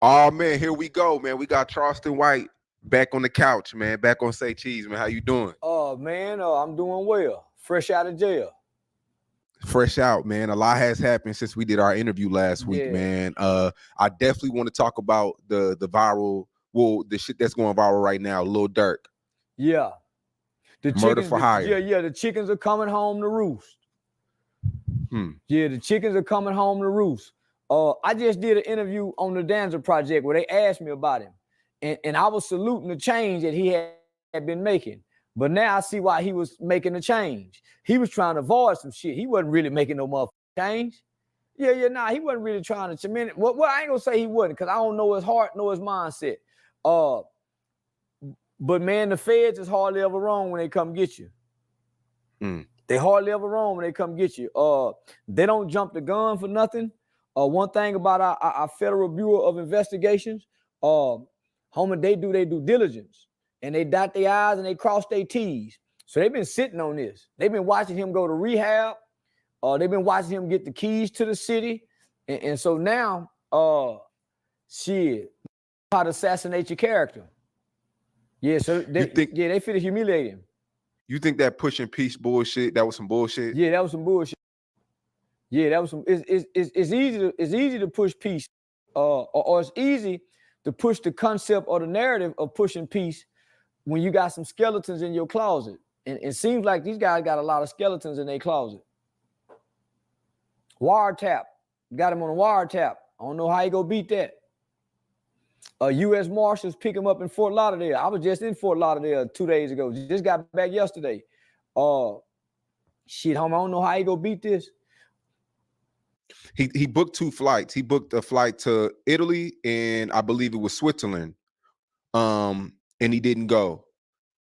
Oh man, here we go, man. We got Charleston White back on the couch, man. Back on Say Cheese, man. How you doing? Man, I'm doing well. Fresh out of jail. Fresh out, man. A lot has happened since we did our interview last week, Yeah. man. I definitely want to talk about the viral, the shit that's going viral right now. Lil Durk, Yeah. The murder chickens, for hire. yeah, the chickens are coming home to roost. Yeah, the chickens are coming home to roost. I just did an interview on the Danza Project where they asked me about him. And I was saluting the change that he had been making. But now I see why he was making the change. He was trying to avoid some shit. He wasn't really making no motherfucking change. Nah, he wasn't really trying to. Well, I ain't gonna say he wasn't, because I don't know his heart, know his mindset. But man, the feds is hardly ever wrong when they come get you. They hardly ever wrong when they come get you. They don't jump the gun for nothing. One thing about our Federal Bureau of Investigations, homie, they do their due diligence, and they dot their I's and they cross their T's. So they've been sitting on this. They've been watching him go to rehab. They've been watching him get the keys to the city. And so now, shit, how to assassinate your character. Yeah, so they fit to humiliate him. You think that pushing peace bullshit, that was some bullshit? Yeah, that was some bullshit. Yeah, that was some. It's easy to push peace, or it's easy to push the concept or the narrative of pushing peace when you got some skeletons in your closet. And it seems like these guys got a lot of skeletons in their closet. Wiretap, got him on a wiretap. I don't know how you go beat that. U.S. Marshals pick him up in Fort Lauderdale. I was just in Fort Lauderdale 2 days ago. Just got back yesterday. Shit, homie, I don't know how you go beat this. He booked 2 flights. He booked a flight to Italy and I believe it was Switzerland. And he didn't go.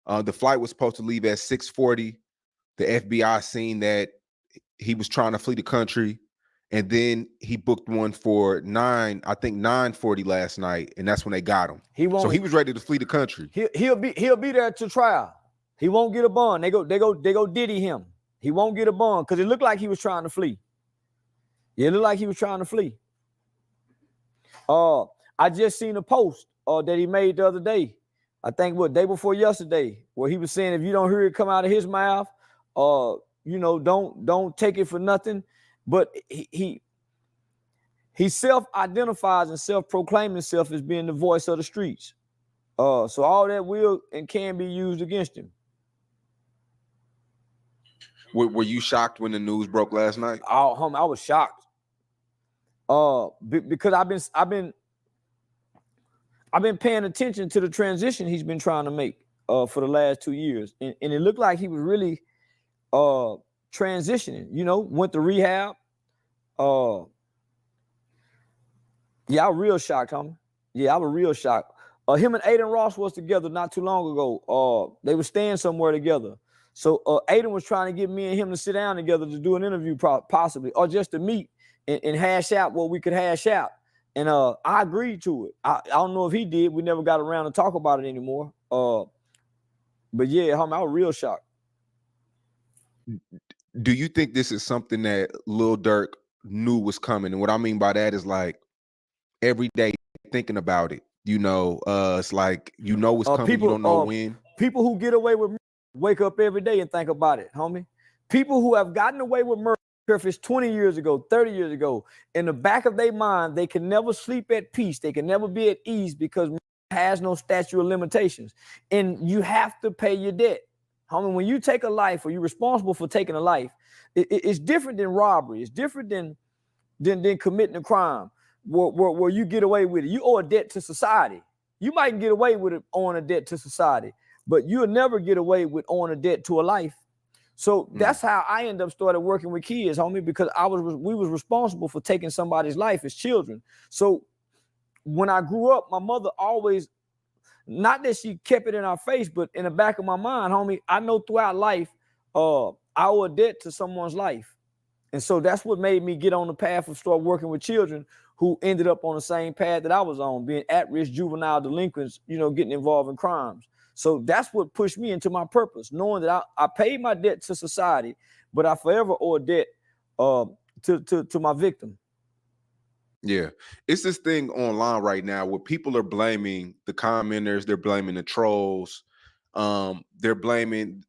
The flight was supposed to leave at 6:40. The FBI seen that he was trying to flee the country. And then he booked one for 9:40 last night, and that's when they got him. So he was ready to flee the country. He'll be there to trial. He won't get a bond. They go diddy him. He won't get a bond because it looked like he was trying to flee. Yeah, it looked like he was trying to flee. I just seen a post that he made the other day. I think day before yesterday, where he was saying if you don't hear it come out of his mouth, don't take it for nothing. But he self-identifies and self-proclaims himself as being the voice of the streets. So all that will and can be used against him. Were you shocked when the news broke last night? Oh, homie, I was shocked. Because I've been paying attention to the transition he's been trying to make for the last 2 years, and it looked like he was really transitioning. Went to rehab. Yeah, I was real shocked, homie. Yeah, I was real shocked. Him and Aiden Ross was together not too long ago. They were staying somewhere together. So Aiden was trying to get me and him to sit down together to do an interview, possibly, or just to meet and hash out what we could hash out. And I agreed to it. I don't know if he did. We never got around to talk about it anymore. But yeah, homie, I was real shocked. Do you think this is something that Lil Durk knew was coming? And what I mean by that is like every day thinking about it. It's like what's coming, you don't know when. People who get away with murder wake up every day and think about it, homie. People who have gotten away with murder, if it's 20 years ago, 30 years ago, in the back of their mind, they can never sleep at peace. They can never be at ease because murder has no statute of limitations. And you have to pay your debt. Homie, when you take a life or you're responsible for taking a life, it's different than robbery. It's different than committing a crime where you get away with it. You owe a debt to society. You might get away with it owing a debt to society, but you'll never get away with owing a debt to a life. So that's how I ended up started working with kids, homie, because we was responsible for taking somebody's life as children. So when I grew up, my mother always, not that she kept it in our face, but in the back of my mind, homie, I know throughout life, I owe a debt to someone's life. And so that's what made me get on the path of start working with children who ended up on the same path that I was on, being at-risk juvenile delinquents, getting involved in crimes. So that's what pushed me into my purpose, knowing that I paid my debt to society, but I forever owe a debt to my victim. Yeah. It's this thing online right now where people are blaming the commenters, they're blaming the trolls, they're blaming,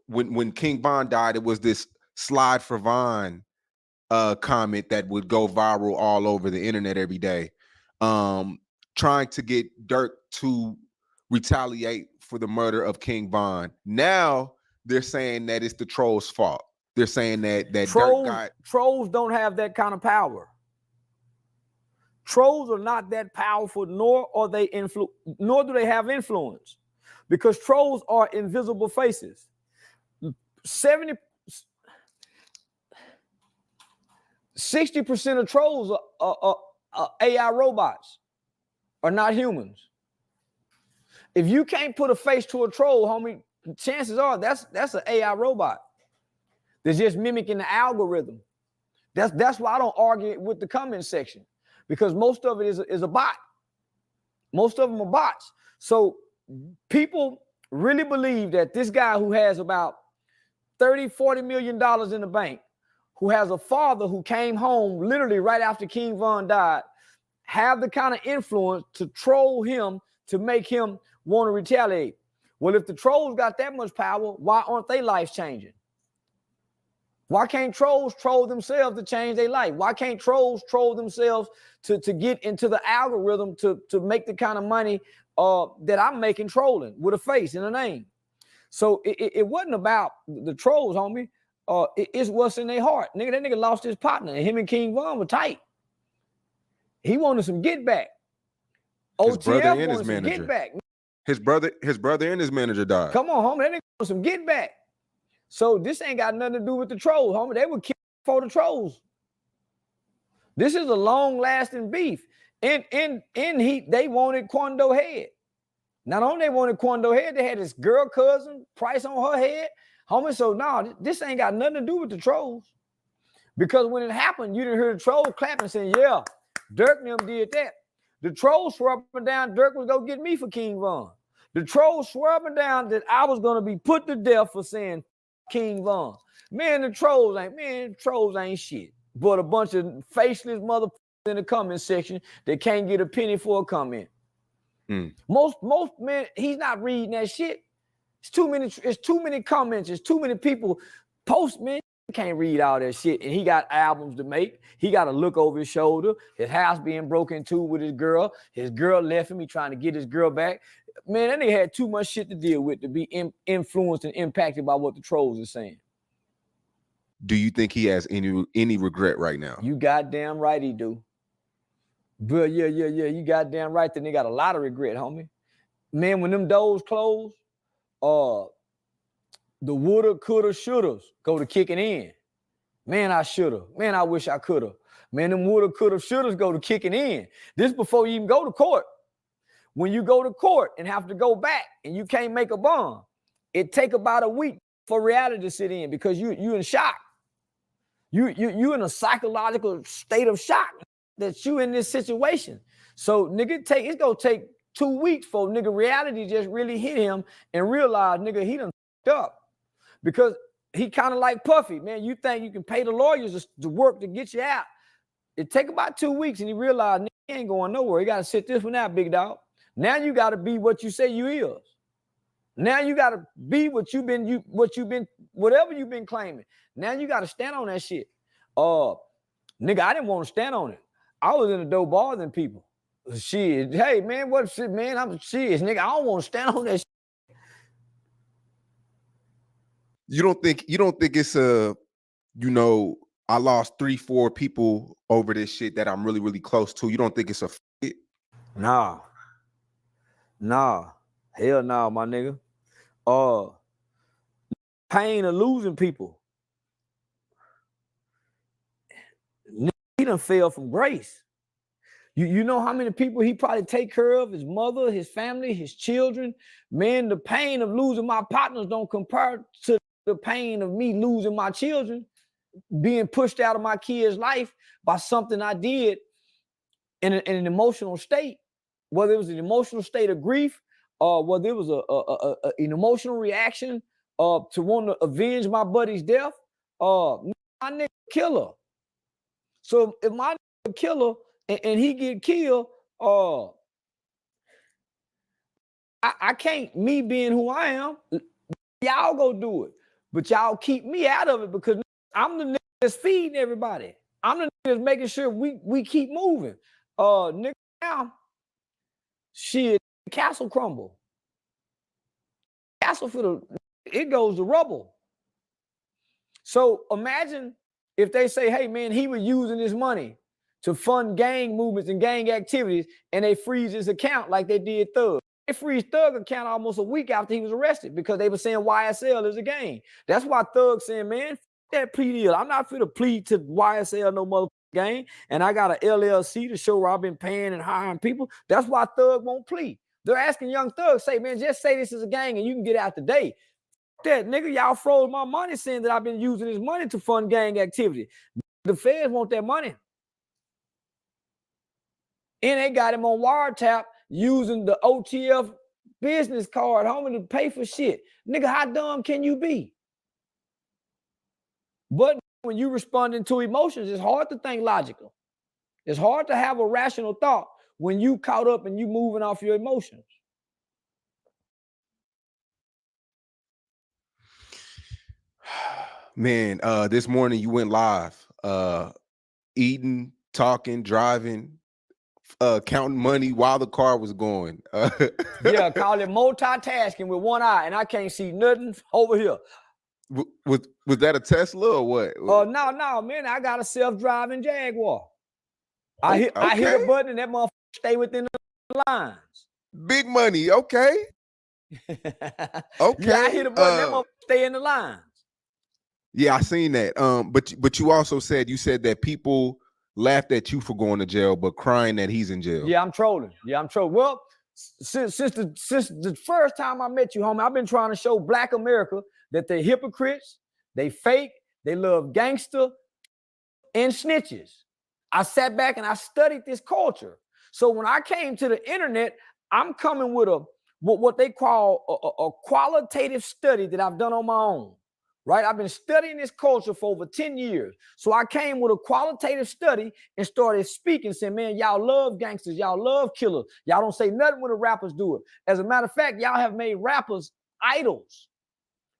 when King Von died, it was this slide for Von comment that would go viral all over the internet every day, trying to get Durk to retaliate for the murder of King Von. Now they're saying that it's the trolls' fault. They're saying that trolls don't have that kind of power. Trolls are not that powerful, nor do they have influence, because trolls are invisible faces. 60% of trolls are AI robots, are not humans. If you can't put a face to a troll, homie, chances are that's an AI robot. They're just mimicking the algorithm. That's why I don't argue with the comment section, because most of it is a bot. Most of them are bots. So people really believe that this guy who has about $30-40 million in the bank, who has a father who came home literally right after King Von died, have the kind of influence to troll him to make him want to retaliate. Well, if the trolls got that much power, why aren't they life changing? Why can't trolls troll themselves to change their life? Why can't trolls troll themselves to get into the algorithm to make the kind of money that I'm making trolling with a face and a name? So it wasn't about the trolls, homie. It's what's in their heart. Nigga, that nigga lost his partner, and him and King Von were tight. He wanted some get back. His brother OTF and his wanted some manager. get back. His brother and his manager died. Come on, homie. That nigga wanted some get back. So this ain't got nothing to do with the trolls, homie. They were killed for the trolls. This is a long-lasting beef. They wanted Quando head. Not only they wanted Quando head, they had this girl cousin price on her head. Homie, so no, this ain't got nothing to do with the trolls. Because when it happened, you didn't hear the trolls clapping saying, yeah, Durk and them did that. The trolls swore up and down Durk was going to get me for King Von. The trolls swore up and down that I was going to be put to death for saying King Von. Man, the trolls ain't shit. But a bunch of faceless motherfuckers in the comment section that can't get a penny for a comment. Most men, he's not reading that shit. It's too many comments. It's too many people post, man. He can't read all that shit. And he got albums to make. He got to look over his shoulder. His house being broken into with his girl. His girl left him. He trying to get his girl back. Man, that nigga had too much shit to deal with to be influenced and impacted by what the trolls are saying. Do you think he has any regret right now? You goddamn right he do. But yeah, you goddamn right. Then they got a lot of regret, homie. Man, when them doors closed, the woulda, coulda, shouldas go to kicking in. Man, I shoulda. Man, I wish I coulda. Man, them woulda, coulda, shouldas go to kicking in. This before you even go to court. When you go to court and have to go back and you can't make a bond, it take about a week for reality to sit in because you in shock. You in a psychological state of shock that you in this situation. So nigga, it's gonna take 2 weeks for nigga reality just really hit him and realize nigga he done f***ed up. Because he kind of like Puffy, man. You think you can pay the lawyers to work to get you out. It take about 2 weeks and he realized nigga, he ain't going nowhere. He gotta sit this one out, big dog. Now you gotta be what you say you is. Now you gotta be whatever you've been claiming. Now you gotta stand on that shit. Nigga, I didn't want to stand on it. I was in a dope bar than people. Shit, hey man, what shit, man? I'm serious, nigga. I don't want to stand on that shit. You don't think it's I lost 3-4 people over this shit that I'm really, really close to. You don't think it's a fit? Nah. Hell no, my nigga. Pain of losing people. He done fell from grace. You know how many people he probably take care of? His mother, his family, his children. Man, the pain of losing my partners don't compare to the pain of me losing my children, being pushed out of my kid's life by something I did in an emotional state, whether it was an emotional state of grief or whether it was an emotional reaction to want to avenge my buddy's death. My nigga killer. So if my a killer and he get killed, I can't, me being who I am, y'all go do it. But y'all keep me out of it because I'm the nigga that's feeding everybody. I'm the nigga that's making sure we keep moving. Nigga, now, shit, castle crumble. Castle for the, it goes to rubble. So imagine if they say, hey man, he was using his money to fund gang movements and gang activities, and they freeze his account like they did Thug. They freeze Thug account almost a week after he was arrested because they were saying YSL is a gang. That's why Thug saying, man, that plea deal. I'm not fit to plead to YSL no motherfucking gang, and I got an LLC to show where I've been paying and hiring people. That's why Thug won't plead. They're asking young Thug, say, man, just say this is a gang and you can get out today. That nigga, y'all froze my money saying that I've been using this money to fund gang activity. The feds want that money. And they got him on wiretap using the OTF business card, homie, to pay for shit. Nigga, how dumb can you be? But when you responding to emotions, it's hard to think logical. It's hard to have a rational thought when you caught up and you moving off your emotions. Man, this morning you went live, eating, talking, driving, counting money while the car was going. Yeah, call it multitasking with one eye, and I can't see nothing over here. Was that a Tesla or what? No, man, I got a self-driving Jaguar. I hit a button and that motherfucker stay within the lines. Big money, okay. Okay. Yeah, I hit a button, that motherfucker stay in the lines. Yeah, I seen that. But you also said that people laughed at you for going to jail, but crying that he's in jail. Yeah, I'm trolling. Well, since the first time I met you, homie, I've been trying to show Black America that they're hypocrites, they fake, they love gangster and snitches. I sat back and I studied this culture. So when I came to the internet, I'm coming with what they call a qualitative study that I've done on my own. Right? I've been studying this culture for over 10 years. So I came with a qualitative study and started speaking, saying, man, y'all love gangsters. Y'all love killers. Y'all don't say nothing when the rappers do it. As a matter of fact, y'all have made rappers idols.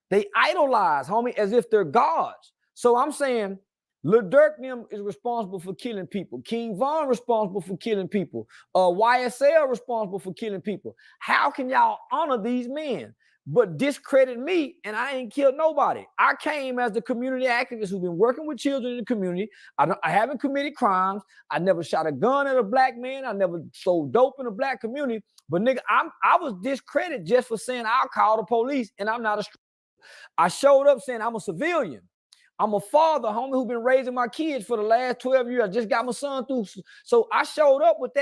They idolize, homie, as if they're gods. So I'm saying, Lil Durk them is responsible for killing people. King Von responsible for killing people. YSL responsible for killing people. How can y'all honor these men but discredit me, and I ain't killed nobody? I came as the community activist who's been working with children in the community. I haven't committed crimes. I never shot a gun at a Black man. I never sold dope in the Black community. But nigga, I was discredited just for saying I'll call the police, and I'm not a. I showed up saying I'm a civilian. I'm a father, homie, who's been raising my kids for the last 12 years. I just got my son through. So I showed up with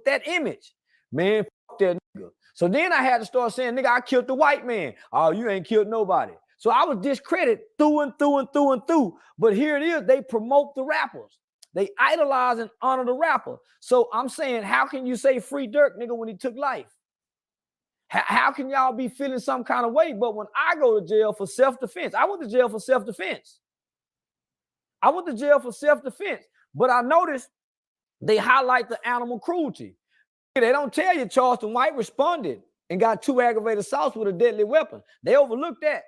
that image. Man, fuck that nigga. So then I had to start saying, nigga, I killed the white man. Oh, you ain't killed nobody. So I was discredited through and through and through and through. But here it is, they promote the rappers. They idolize and honor the rapper. So I'm saying, how can you say free Durk, nigga, when he took life? How can y'all be feeling some kind of way? But when I go to jail for self-defense, I went to jail for self-defense. But I noticed they highlight the animal cruelty. They don't tell you Charleston White responded and got 2 aggravated assaults with a deadly weapon. They overlooked that.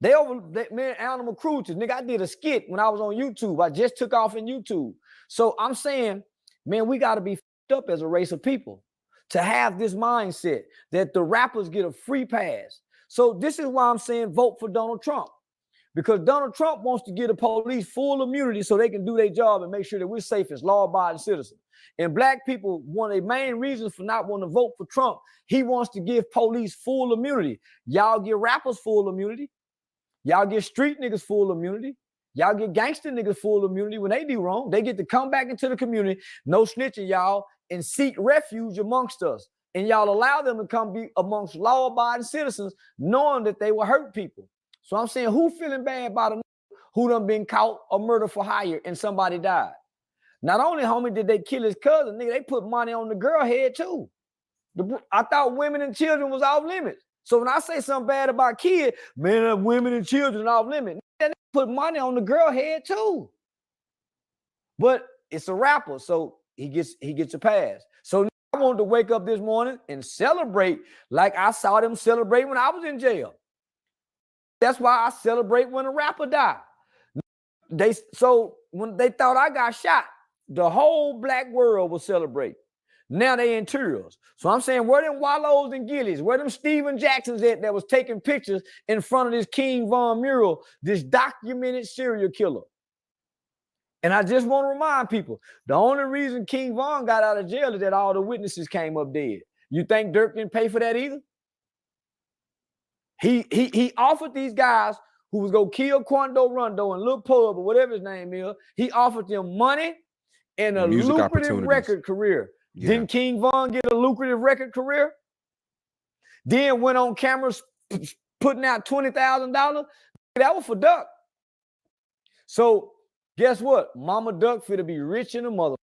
Man, animal cruelty. Nigga, I did a skit when I was on YouTube. I just took off in YouTube. So I'm saying, man, we got to be fucked up as a race of people to have this mindset that the rappers get a free pass. So this is why I'm saying vote for Donald Trump. Because Donald Trump wants to give the police full immunity so they can do their job and make sure that we're safe as law-abiding citizens. And Black people, one of the main reasons for not wanting to vote for Trump, he wants to give police full immunity. Y'all give rappers full immunity. Y'all give street niggas full immunity. Y'all get gangster niggas full immunity when they do wrong. They get to come back into the community, no snitching, y'all, and seek refuge amongst us. And y'all allow them to come be amongst law-abiding citizens, knowing that they will hurt people. So I'm saying, who feeling bad about a who done been caught a murder for hire and somebody died? Not only, homie, did they kill his cousin, nigga, they put money on the girl head too. I thought women and children was off limits. So when I say something bad about kids, man, women and children off limits, they put money on the girl head too. But it's a rapper, so he gets a pass. So I wanted to wake up this morning and celebrate like I saw them celebrate when I was in jail. That's why I celebrate when a rapper died. So when they thought I got shot, the whole black world was celebrating. Now they in tears. So I'm saying, where them Wallows and Gillies, where them Steven Jacksons at that was taking pictures in front of this King Von mural, this documented serial killer? And I just want to remind people, the only reason King Von got out of jail is that all the witnesses came up dead. You think Durk didn't pay for that either? He offered these guys who was going to kill Quando Rondo and Lil Pub or whatever his name is, he offered them money and a lucrative record career. Yeah. Didn't King Von get a lucrative record career? Then went on cameras putting out $20,000. That was for Duck. So guess what? Mama Duck finna be rich in a motherfucker.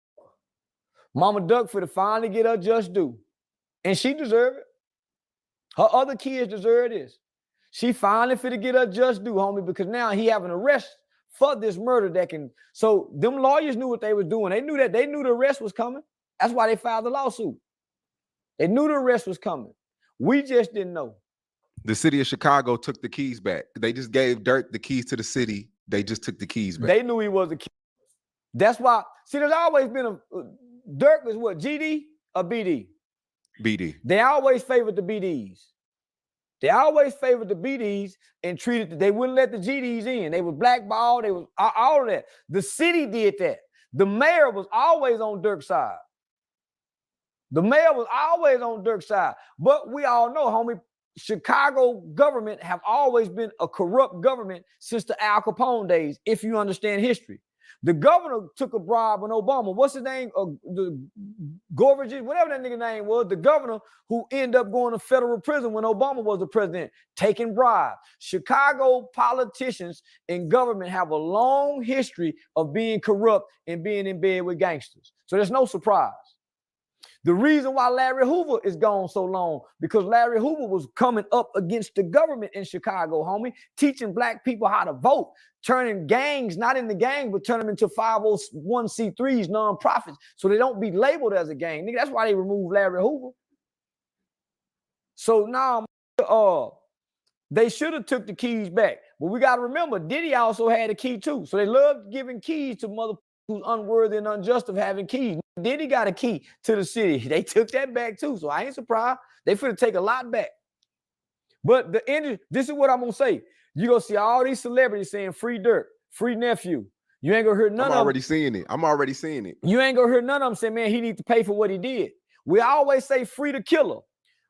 Mama Duck finna finally get her just due. And she deserve it. Her other kids deserve this. She finally finna get her just due, homie, because now he have an arrest for this murder that can. So them lawyers knew what they was doing. They knew the arrest was coming. That's why they filed the lawsuit. They knew the arrest was coming. We just didn't know. The city of Chicago took the keys back. They just gave Durk the keys to the city. They just took the keys back. They knew he was the key. That's why. See, there's always been a Durk was what, GD or BD? BD. They always favored the BDs. They always favored the BDs and treated. They wouldn't let the GDs in. They were blackballed. They was all of that. The city did that. The mayor was always on Durk's side. The mayor was always on Durk's side. But we all know, homie, Chicago government have always been a corrupt government since the Al Capone days, if you understand history. The governor took a bribe when Obama, what's his name? The Gorbachev, whatever that nigga name was, the governor who ended up going to federal prison when Obama was the president, taking bribes. Chicago politicians and government have a long history of being corrupt and being in bed with gangsters. So there's no surprise. The reason why Larry Hoover is gone so long, because Larry Hoover was coming up against the government in Chicago, homie, teaching black people how to vote, turning gangs, not in the gang, but turn them into 501c3s, nonprofits, so they don't be labeled as a gang. Nigga, that's why they removed Larry Hoover. So now, they should have took the keys back. But we got to remember, Diddy also had a key too. So they loved giving keys to motherfuckers who's unworthy and unjust of having keys. Diddy got a key to the city. They took that back too. So I ain't surprised. They finna take a lot back. But this is what I'm gonna say. You gonna see all these celebrities saying free Durk, free nephew. You ain't gonna hear none of them. I'm already seeing it. I'm already seeing it. You ain't gonna hear none of them say, man, he need to pay for what he did. We always say free the killer.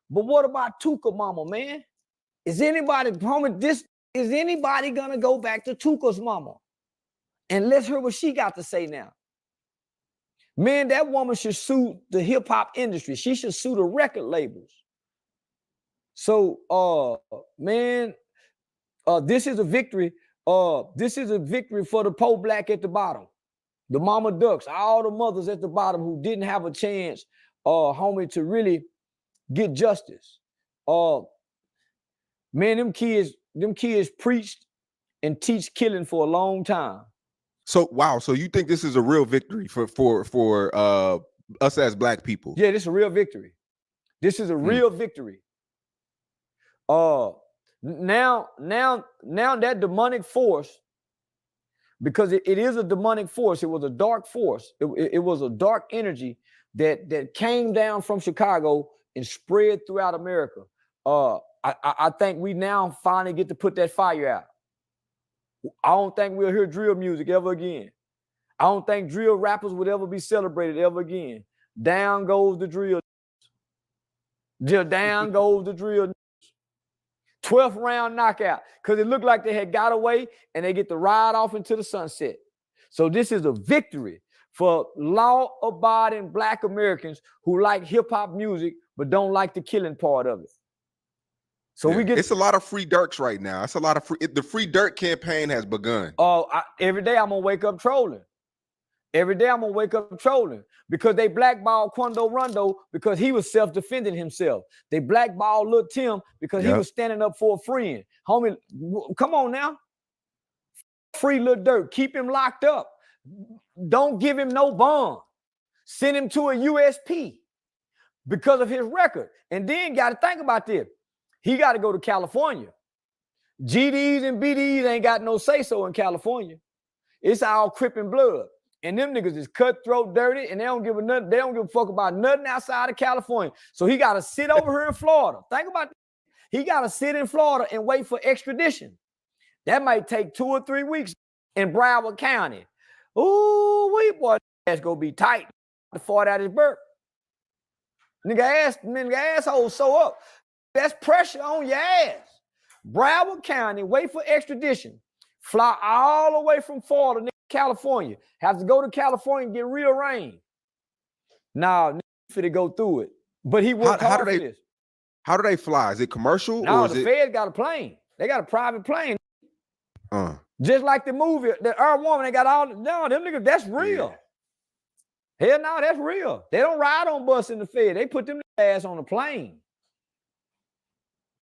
But what about Tuka mama, man? Is anybody gonna go back to Tuka's mama? And let's hear what she got to say now. Man, that woman should sue the hip-hop industry. She should sue the record labels. So, this is a victory. This is a victory for the poor black at the bottom. The mama ducks, all the mothers at the bottom who didn't have a chance, homie, to really get justice. Man, them kids preached and teach killing for a long time. So wow, so you think this is a real victory for us as black people? Yeah, this is a real victory. This is a real victory. Now that demonic force, because it is a demonic force, it was a dark force. It was a dark energy that came down from Chicago and spread throughout America. I think we now finally get to put that fire out. I don't think we'll hear drill music ever again. I don't think drill rappers would ever be celebrated ever again. Down goes the drill. Down goes the drill. 12th round knockout, because it looked like they had got away and they get to ride off into the sunset. So this is a victory for law-abiding black Americans who like hip-hop music but don't like the killing part of it. So it's a lot of free Durks right now. It's a lot of the free Durk campaign has begun. Every day I'm gonna wake up trolling. Every day I'm gonna wake up trolling because they blackballed Quando Rondo because he was self-defending himself. They blackballed Lil Tim because he was standing up for a friend. Homie, come on now. Free Lil Durk, keep him locked up. don't give him no bond. Send him to a USP because of his record. And then got to think about this. He got to go to California. GDs and BDs ain't got no say-so in California. It's all Crip and blood. And them niggas is cutthroat, dirty, and they don't give a fuck about nothing outside of California. So he got to sit over here in Florida. Think about that. He got to sit in Florida and wait for extradition. That might take 2 or 3 weeks in Broward County. Ooh, boy, that's gonna be tight to fart out his burp. Nigga asshole so up. That's pressure on your ass. Broward County, wait for extradition. Fly all the way from Florida, nigga, California. Have to go to California and get rearranged. Nah, nigga finna go through it. But he worked hard for this. How do they fly? Is it commercial? No, or is the Fed got a plane. They got a private plane. Just like the movie, the Earth Woman, they got all, no, them niggas, that's real. Yeah. Hell no, that's real. They don't ride on bus in the Fed. They put them ass on a plane.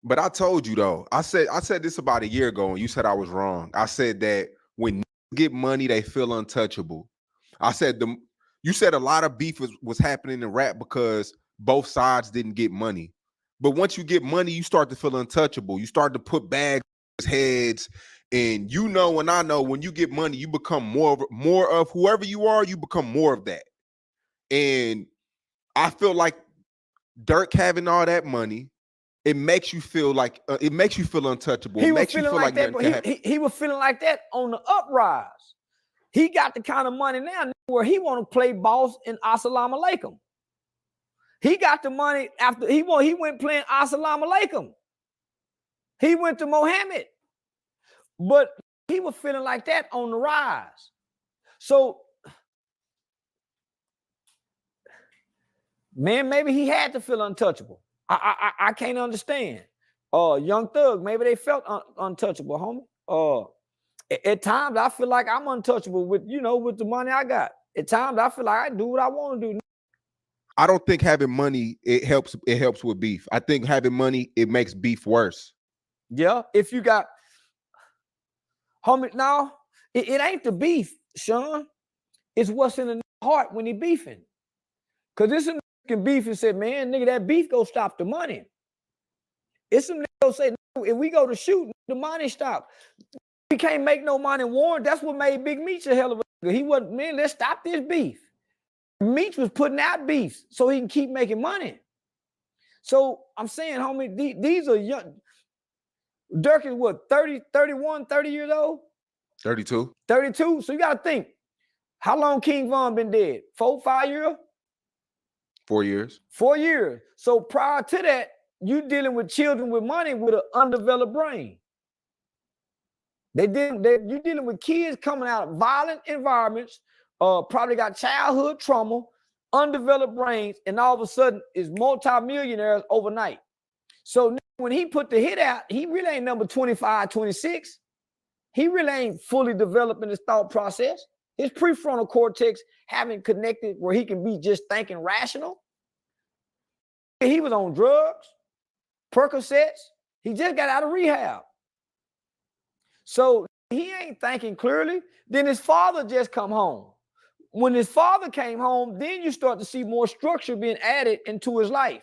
But I told you though, I said this about a year ago and you said I was wrong. I said that when get money, they feel untouchable. I said you said a lot of beef was happening in rap because both sides didn't get money. But once you get money, you start to feel untouchable. You start to put bags on heads. And you know, and I know, when you get money, you become more of whoever you are. You become more of that. And I feel like Durk having all that money, it makes you feel like it makes you feel untouchable. It makes you feel like that. He was feeling like that on the uprise. He got the kind of money now where he want to play boss in Assalamu Alaikum. He got the money after he went playing Assalamu Alaikum. He went to Mohammed. But he was feeling like that on the rise. So, man, maybe he had to feel untouchable. I can't understand. Young Thug, maybe they felt untouchable, homie. At times, I feel like I'm untouchable with the money I got. At times, I feel like I do what I want to do. I don't think having money, it helps with beef. I think having money, it makes beef worse. Yeah, if you got... Homie, no, it ain't the beef, Sean. It's what's in the heart when he beefing. Because this some can beef and say, man, nigga, that beef go stop the money. It's some nigga say, no, if we go to shoot, the money stop. We can't make no money, Warren. That's what made Big Meech a hell of a nigga. He wasn't, man, let's stop this beef. Meech was putting out beefs so he can keep making money. So I'm saying, homie, these are young. Durk is what, 30 years old? 32. 32. So you got to think, how long King Von been dead? 4, 5 years? 4 years. 4 years. So prior to that, you dealing with children with money with an undeveloped brain. You dealing with kids coming out of violent environments, probably got childhood trauma, undeveloped brains, and all of a sudden is multimillionaires overnight. So when he put the hit out, he really ain't number 25, 26. He really ain't fully developing his thought process. His prefrontal cortex haven't connected where he can be just thinking rational. He was on drugs, Percocets. He just got out of rehab. So he ain't thinking clearly. Then his father just come home. When his father came home, then you start to see more structure being added into his life.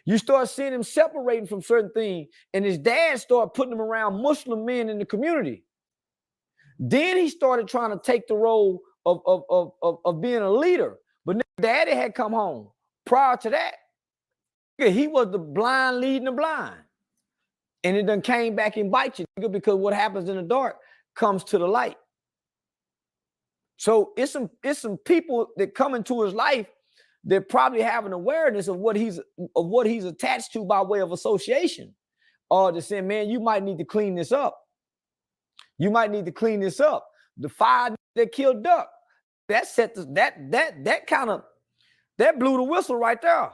You start seeing him separating from certain things, and his dad started putting him around Muslim men in the community. Then he started trying to take the role of being a leader. But daddy had come home. Prior to that, he was the blind leading the blind. And it done came back and bite you, because what happens in the dark comes to the light. So it's some people that come into his life that probably have an awareness of what he's attached to by way of association. Or to say, man, you might need to clean this up. You might need to clean this up. The fire that killed Durk, that blew the whistle right there.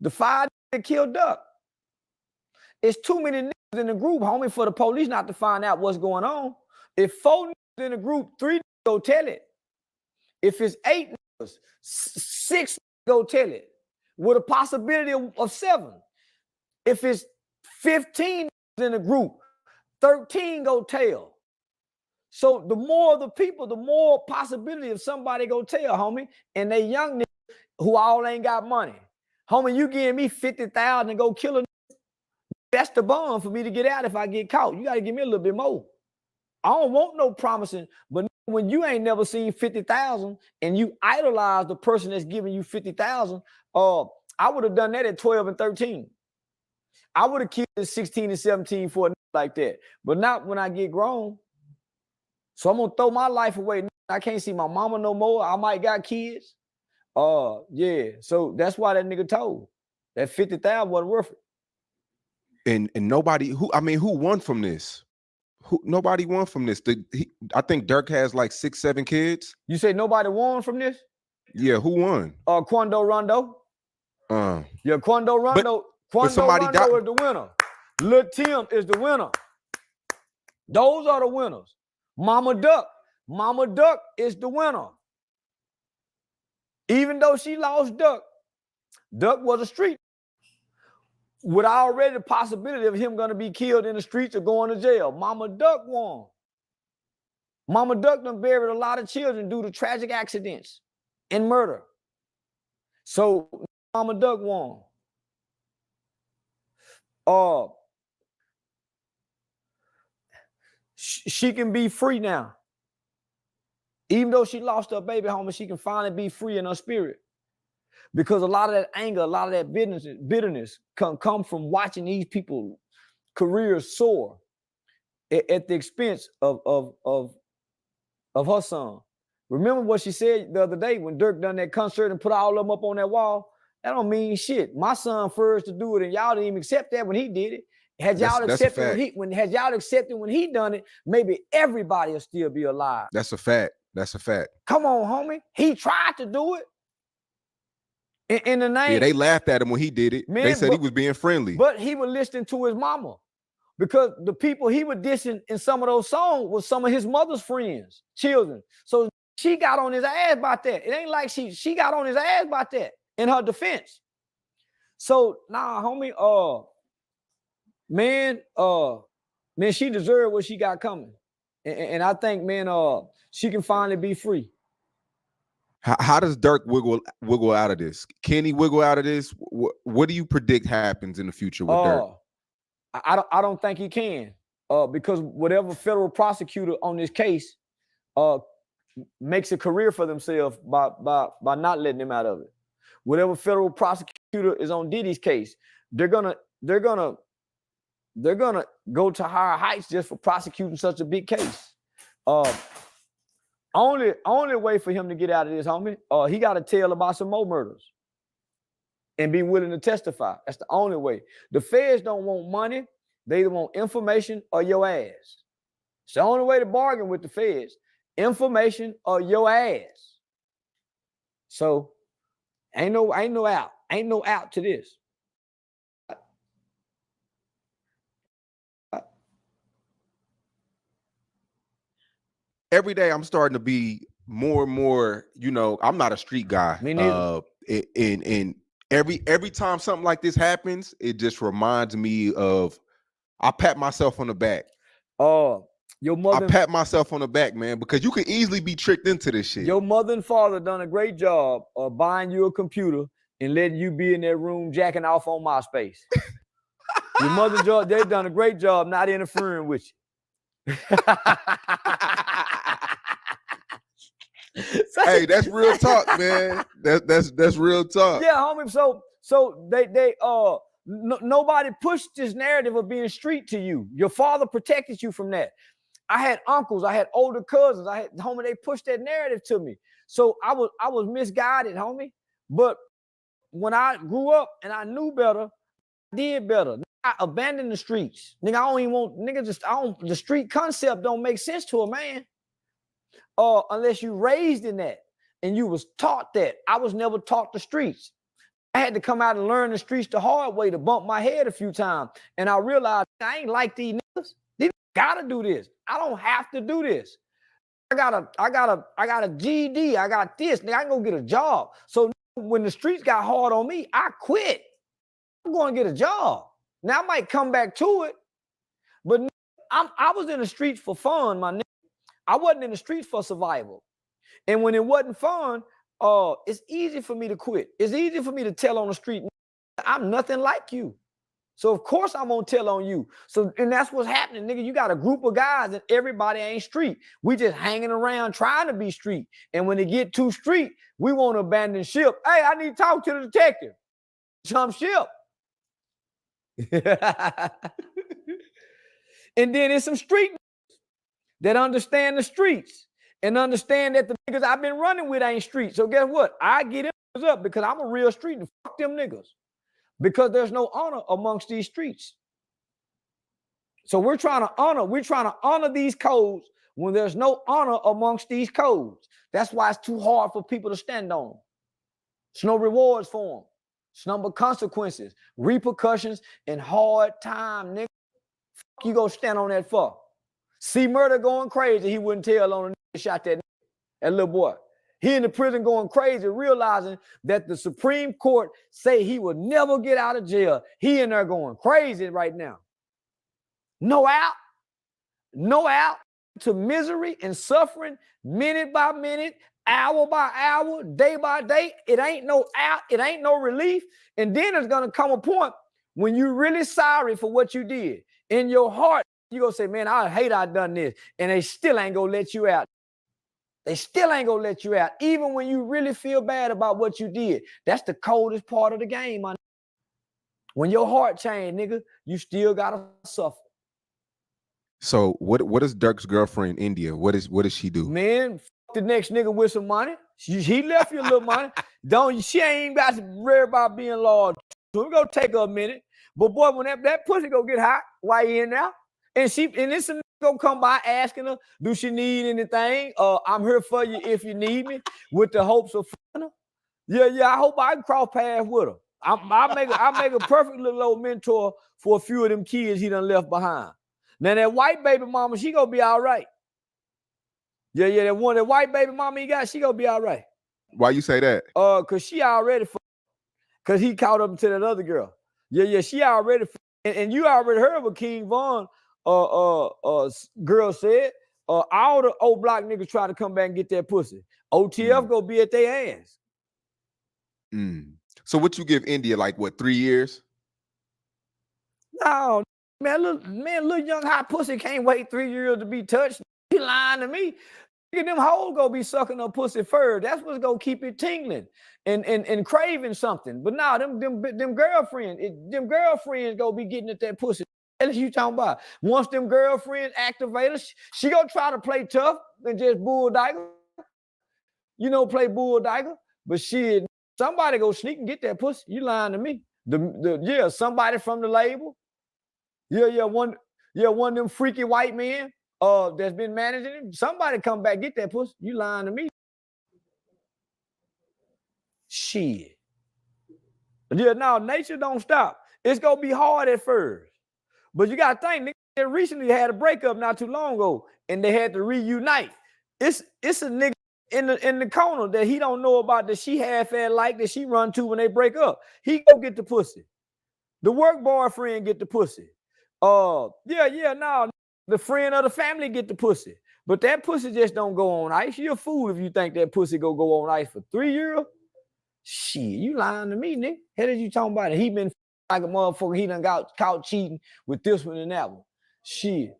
The fire that killed Durk. It's too many niggas in the group, homie, for the police not to find out what's going on. If 4 niggas in the group, 3 go tell it. If it's 8 niggas, 6 go tell it. With a possibility of 7. If it's 15 in the group, 13 go tell. So the more the people, the more possibility of somebody go tell, homie, and they young niggas who all ain't got money. Homie, you giving me 50,000 and go kill a nigga, that's the bond for me to get out if I get caught. You got to give me a little bit more. I don't want no promising, but when you ain't never seen 50,000 and you idolize the person that's giving you 50,000, I would have done that at 12 and 13. I would have killed at 16 and 17 for a nigga like that, but not when I get grown. So I'm gonna throw my life away. I can't see my mama no more. I might got kids. Yeah. So that's why that nigga told that 50,000 wasn't worth it. And nobody who won from this? Nobody won from this. I think Durk has like 6, 7 kids. You say nobody won from this? Yeah, who won? Quando Rondo. Yeah, Quando Rondo. Quando Rondo is the winner. Lil Tim is the winner. Those are the winners. Mama Duck is the winner. Even though she lost Duck was a street. With already the possibility of him going to be killed in the streets or going to jail. Mama Duck won. Mama Duck done buried a lot of children due to tragic accidents and murder. So Mama Duck won. She can be free now. Even though she lost her baby homie, she can finally be free in her spirit. Because a lot of that anger, a lot of that bitterness come from watching these people careers soar at the expense of her son. Remember what she said the other day when Durk done that concert and put all of them up on that wall? That don't mean shit. My son first to do it, and y'all didn't even accept that when he did it. Had y'all accepted when he done it, maybe everybody will still be alive. That's a fact. That's a fact. Come on, homie. He tried to do it. In the name, yeah, they laughed at him when he did it. Man, they said he was being friendly. But he was listening to his mama, because the people he was dissing in some of those songs was some of his mother's friends, children. So she got on his ass about that. It ain't like she got on his ass about that in her defense. So nah, homie, man, she deserved what she got coming. And I think, man, she can finally be free. How does Durk wiggle out of this? Can he wiggle out of this? What do you predict happens in the future with Durk? I don't think he can, because whatever federal prosecutor on this case makes a career for themselves by not letting him out of it. Whatever federal prosecutor is on Diddy's case, they're gonna go to higher heights just for prosecuting such a big case. Only way for him to get out of this, homie, he got to tell about some more murders and be willing to testify. That's the only way. The feds don't want money. They either want information or your ass. It's the only way to bargain with the feds. Information or your ass. So ain't no out. Ain't no out to this. Every day I'm starting to be more and more, I'm not a street guy. Me neither. And every time something like this happens, it just reminds me of, I pat myself on the back. Your mother. I pat myself on the back, man, because you could easily be tricked into this shit. Your mother and father done a great job of buying you a computer and letting you be in that room jacking off on MySpace. Your mother, they've done a great job not interfering with you. Hey, that's real talk, man. That's real talk. Yeah, homie. So they nobody pushed this narrative of being street to you. Your father protected you from that. I had uncles, I had older cousins, homie, they pushed that narrative to me. So I was misguided, homie. But when I grew up and I knew better, I did better. I abandoned the streets. Nigga, I don't even want, the street concept don't make sense to a man. Unless you raised in that and you was taught that. I was never taught the streets. I had to come out and learn the streets the hard way to bump my head a few times. And I realized I ain't like these niggas. They gotta do this. I don't have to do this. I got a GED. I got this. Nigga, I can go get a job. So when the streets got hard on me, I quit. I'm going to get a job. Now I might come back to it, but I was in the streets for fun, my nigga. I wasn't in the streets for survival. And when it wasn't fun, it's easy for me to quit. It's easy for me to tell on the street, I'm nothing like you. So of course I'm gonna tell on you. So, and that's what's happening, nigga. You got a group of guys and everybody ain't street. We just hanging around trying to be street. And when they get too street, we want to abandon ship. Hey, I need to talk to the detective. Jump ship. And then there's some street that understand the streets and understand that the niggas I've been running with ain't street. So guess what? I get them up because I'm a real street and fuck them niggas. Because there's no honor amongst these streets. So we're trying to honor these codes when there's no honor amongst these codes. That's why it's too hard for people to stand on them. There's no rewards for them. It's number of consequences, repercussions, and hard time, nigga. Fuck you go stand on that for? See murder going crazy, he wouldn't tell on a nigga shot that little boy. He in the prison going crazy, realizing that the Supreme Court say he will never get out of jail. He in there going crazy right now. No out to misery and suffering, minute by minute, hour by hour, day by day. It ain't no out, it ain't no relief. And then there's gonna come a point when you're really sorry for what you did. In your heart, you're gonna say, man, I hate I done this. And they still ain't gonna let you out. They still ain't gonna let you out, even when you really feel bad about what you did. That's the coldest part of the game, man. When your heart changed, nigga, you still gotta suffer. So what is Durk's girlfriend, India? What does she do? Man, the next nigga with some money. He left you a little money. She ain't got to worry about being loyal. So we're gonna take her a minute. But boy, when that pussy go get hot, why you in there? And this gonna come by asking her, do she need anything? I'm here for you if you need me, with the hopes of her. Yeah, I hope I can cross paths with her. I make a perfect little old mentor for a few of them kids he done left behind. Now that white baby mama, she gonna be all right. Yeah, that white baby mama he got, she gonna be all right. Why you say that? Cause she already, cause he caught up to that other girl. Yeah, she already, and you already heard what King Von girl said. All the old block niggas try to come back and get that pussy. OTF go be at their ass. So what you give India, like what, 3 years? No, man, little young hot pussy can't wait 3 years to be touched. He lying to me. Nigga, them hoes gonna be sucking her pussy first. That's what's gonna keep it tingling and craving something. But now them girlfriends gonna be getting at that pussy. What you talking about? Once them girlfriends activate her, she gonna try to play tough and just bull diker. Play bull diker. But shit, somebody go sneak and get that pussy. You lying to me. Somebody from the label. One of them freaky white men that's been managing him. Somebody come back, get that pussy. You lying to me. Shit. Yeah, no, nature don't stop. It's gonna be hard at first. But you gotta think, nigga, they recently had a breakup not too long ago, and they had to reunite. It's a nigga in the corner that he don't know about, that she half-ass like, that she run to when they break up. He go get the pussy. The work boyfriend get the pussy. The friend of the family get the pussy. But that pussy just don't go on ice. You're a fool if you think that pussy go on ice for 3 years. Shit, you lying to me, nigga. How did you talking about it? He been like a motherfucker. He done got caught cheating with this one and that one. Shit.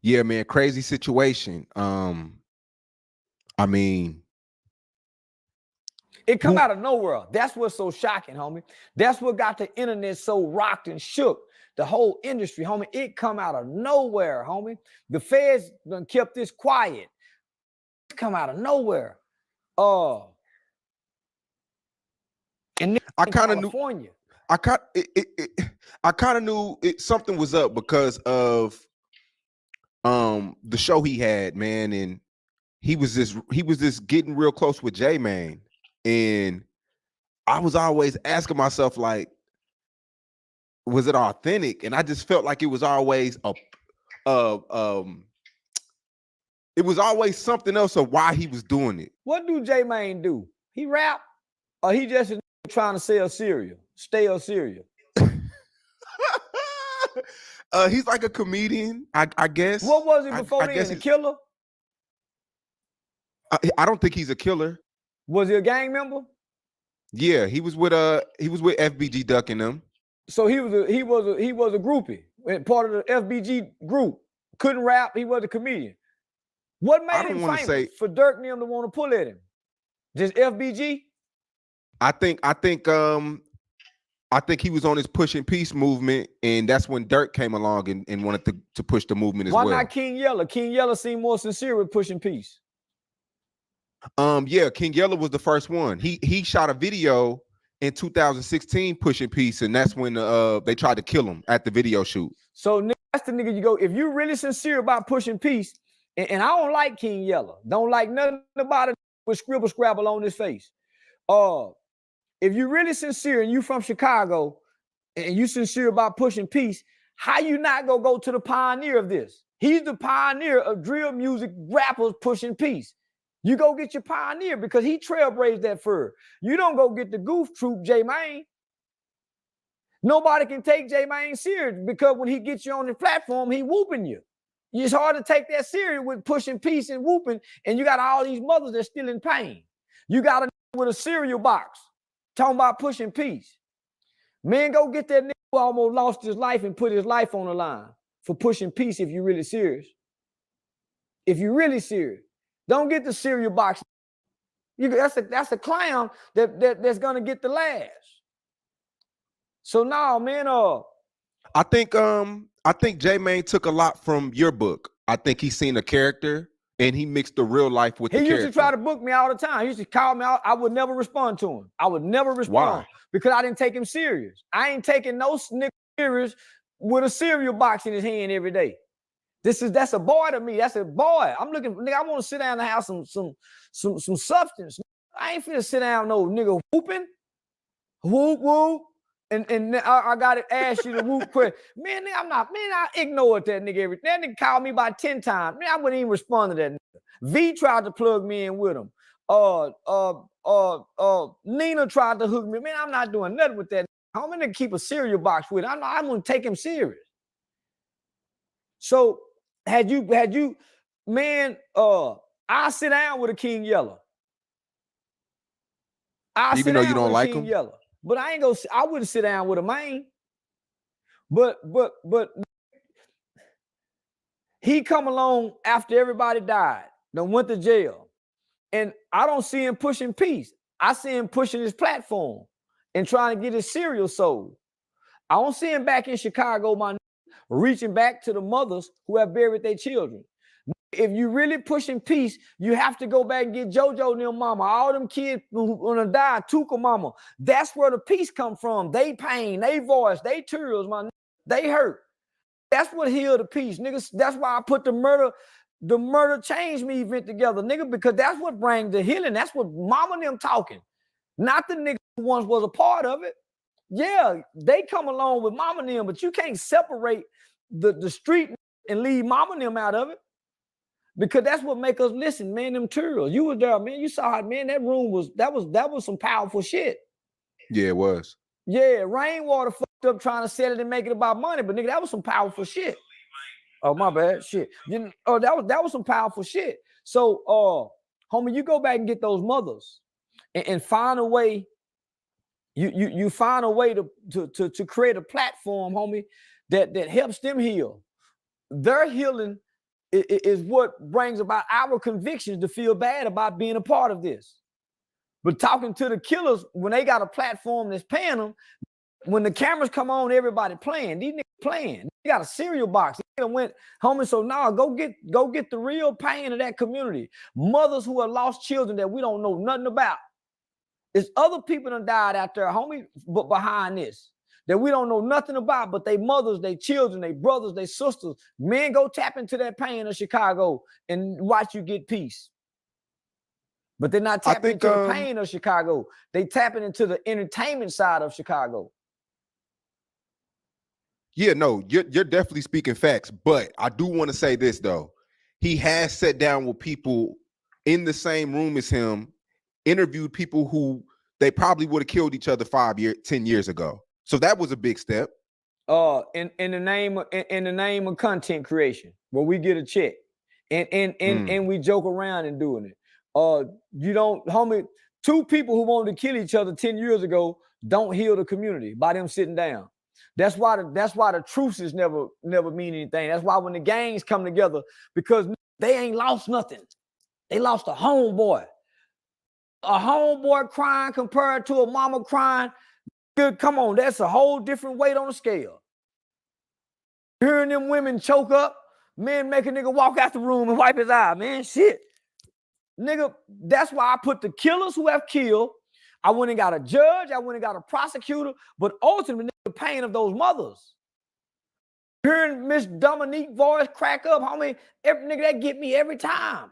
Yeah, man, crazy situation. I mean, it come out of nowhere. That's what's so shocking, homie. That's what got the internet so rocked and shook. The whole industry, homie. It come out of nowhere, homie. The feds done kept this quiet. It come out of nowhere. And I kind of knew. I kind of knew something was up because of the show he had, man, and he was just getting real close with J-Man, and I was always asking myself, like, was it authentic? And I just felt like it was always it was always something else of why he was doing it. What do J-Man do? He rap, or he just trying to sell cereal, stale cereal? He's like a comedian, I guess. What was he before I then? guess A killer? I don't think he's a killer. Was he a gang member? Yeah, he was with FBG Duck and them. So he was a groupie, part of the FBG group. Couldn't rap. He was a comedian. What made him famous for Durk and them to want to pull at him? Just FBG? I think he was on his pushing peace movement, and that's when Durk came along and wanted to push the movement as well. Why not King Yella? King Yella seemed more sincere with pushing peace. Yeah, King Yella was the first one. He shot a video in 2016 pushing peace, and that's when they tried to kill him at the video shoot. So that's the nigga you go. If you're really sincere about pushing peace, and I don't like King Yella, don't like nothing about it with scribble scrabble on his face. If you're really sincere and you from Chicago and you sincere about pushing peace, how you not gonna go to the pioneer of this? He's the pioneer of drill music rappers pushing peace. You go get your pioneer because he trailblazed that fur. You don't go get the goof troop, J-Mane. Nobody can take J-Mane serious because when he gets you on the platform, he whooping you. It's hard to take that serious with pushing peace and whooping, and you got all these mothers that's still in pain. You got a with a cereal box talking about pushing peace. Man, go get that nigga who almost lost his life and put his life on the line for pushing peace if you're really serious. If you're really serious. Don't get the cereal box. That's a clown that's gonna get the last. So now, man, I think J-Mane took a lot from your book. I think he's seen a character and he mixed the real life with the character. He used to try to book me all the time. He used to call me out. I would never respond to him. I would never respond. Why? Because I didn't take him serious. I ain't taking no nigga serious with a cereal box in his hand every day. That's a boy to me. That's a boy. I'm looking, nigga, I want to sit down and have some substance. I ain't finna sit down no nigga whooping. Whoop, whoop. And I gotta ask you the whoop question. Man, I ignored that nigga every. That nigga called me about 10 times. Man, I wouldn't even respond to that nigga. V tried to plug me in with him. Nina tried to hook me. Man, I'm not doing nothing with that. I'm gonna keep a cereal box with him. I'm gonna take him serious. So had you, man, I sit down with a King Yella. Even though you don't like him? Yella. But I wouldn't sit down with a man. But he come along after everybody died, then went to jail. And I don't see him pushing peace. I see him pushing his platform and trying to get his cereal sold. I don't see him back in Chicago, reaching back to the mothers who have buried their children. If you really pushing peace, you have to go back and get JoJo and their mama. All them kids who gonna die, Tuka mama. That's where the peace come from. They pain, they voice, they tears, they hurt. That's what healed the peace, niggas. That's why I put the murder change me event together, nigga, because that's what brings the healing. That's what mama and them talking. Not the nigga who once was a part of it. Yeah, they come along with mama and them, but you can't separate the street and leave mama and them out of it. Because that's what make us listen, man. Them turtles, you was there, man. You saw it, man. That room was some powerful shit. Yeah, it was. Yeah, Rainwater fucked up trying to sell it and make it about money, but nigga, that was some powerful shit. Oh, my bad, shit. That was some powerful shit. So, homie, you go back and get those mothers and find a way. You find a way to create a platform, homie, that helps them heal. Their healing is what brings about our convictions to feel bad about being a part of this. But talking to the killers, when they got a platform that's paying them, when the cameras come on, everybody playing. These niggas playing. They got a cereal box. They went, homie, so now go get the real pain of that community. Mothers who have lost children that we don't know nothing about. There's other people that died out there, homie, but behind this. That we don't know nothing about, but they mothers, they children, they brothers, they sisters. Men, go tap into that pain of Chicago and watch you get peace. But they're not tapping into the pain of Chicago. They tapping into the entertainment side of Chicago. Yeah, no, you're definitely speaking facts. But I do want to say this, though. He has sat down with people in the same room as him, interviewed people who they probably would have killed each other 10 years ago. So that was a big step. in the name of content creation, where we get a check, and we joke around and doing it. You don't, homie. Two people who wanted to kill each other 10 years ago don't heal the community by them sitting down. That's why the truces never mean anything. That's why when the gangs come together, because they ain't lost nothing. They lost a homeboy. A homeboy crying compared to a mama crying. Good, come on, that's a whole different weight on the scale. Hearing them women choke up, men make a nigga walk out the room and wipe his eye, man, shit. Nigga, that's why I put the killers who have killed. I went and got a judge, I went and got a prosecutor, but ultimately the pain of those mothers. Hearing Miss Dominique voice crack up, homie, every nigga, that get me every time.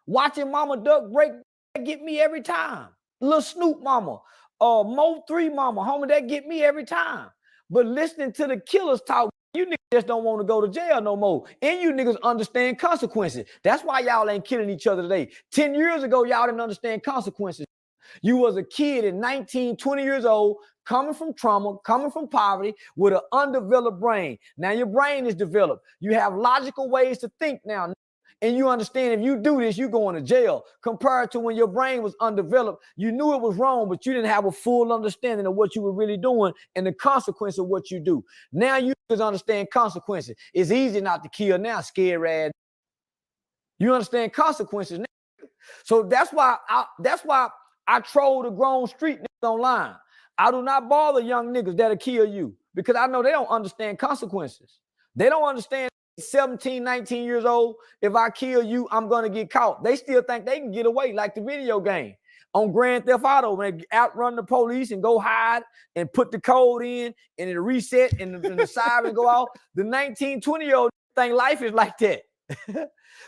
Watching Mama Duck break, that get me every time. Little Snoop mama, Mo 3 mama, homie, that get me every time. But listening to the killers talk, you niggas just don't want to go to jail no more. And you niggas understand consequences. That's why y'all ain't killing each other today. 10 years ago, y'all didn't understand consequences. You was a kid at 19, 20 years old, coming from trauma, coming from poverty, with an undeveloped brain. Now your brain is developed. You have logical ways to think now. And you understand if you do this, you're going to jail. Compared to when your brain was undeveloped, you knew it was wrong, but you didn't have a full understanding of what you were really doing and the consequence of what you do. Now you just understand consequences. It's easy not to kill now, scared ass. You understand consequences now. So that's why I troll the grown street niggas online. I do not bother young niggas that'll kill you because I know they don't understand consequences. They don't understand 17, 19 years old, if I kill you, I'm going to get caught. They still think they can get away like the video game on Grand Theft Auto when they outrun the police and go hide and put the code in and it reset and the siren go off. The 19, 20-year-old think life is like that.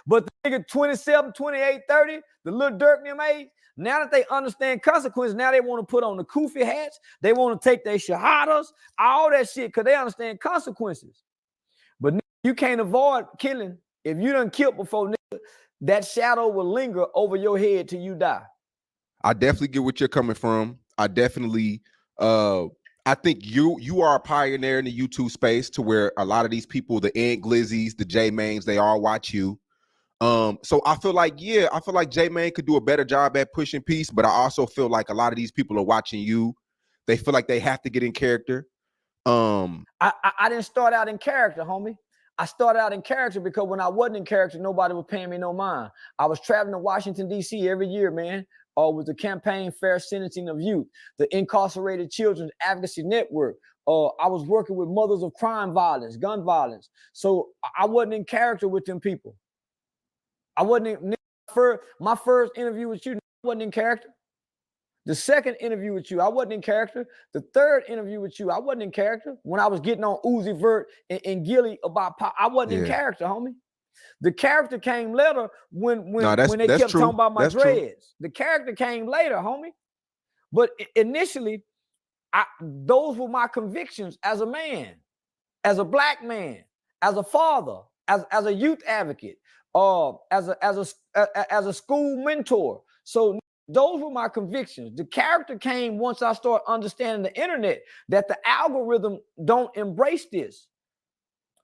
But the nigga 27, 28, 30, the little Durk them age, now that they understand consequences, now they want to put on the kufi hats. They want to take their shahadas, all that shit, because they understand consequences. But you can't avoid killing. If you done killed before, nigga, that shadow will linger over your head till you die. I definitely get what you're coming from. I definitely, I think you are a pioneer in the YouTube space to where a lot of these people, the Ant Glizzies, the J Mains, they all watch you. So I feel like, J Main could do a better job at pushing peace, but I also feel like a lot of these people are watching you. They feel like they have to get in character. I didn't start out in character, homie. I started out in character because when I wasn't in character, nobody was paying me no mind. I was traveling to Washington, D.C. every year, man, with the campaign Fair Sentencing of Youth, the Incarcerated Children's Advocacy Network. I was working with mothers of crime violence, gun violence. So I wasn't in character with them people. I wasn't in, my first interview with you, I wasn't in character. The second interview with you, I wasn't in character. The third interview with you, I wasn't in character. When I was getting on Uzi Vert and Gilly about pop, I wasn't in character, homie. The character came later when they kept talking about my dreads. The character came later, homie. But initially, those were my convictions as a man, as a black man, as a father, as a youth advocate, as a school mentor. So those were my convictions. The character came once I started understanding the internet, that the algorithm don't embrace this.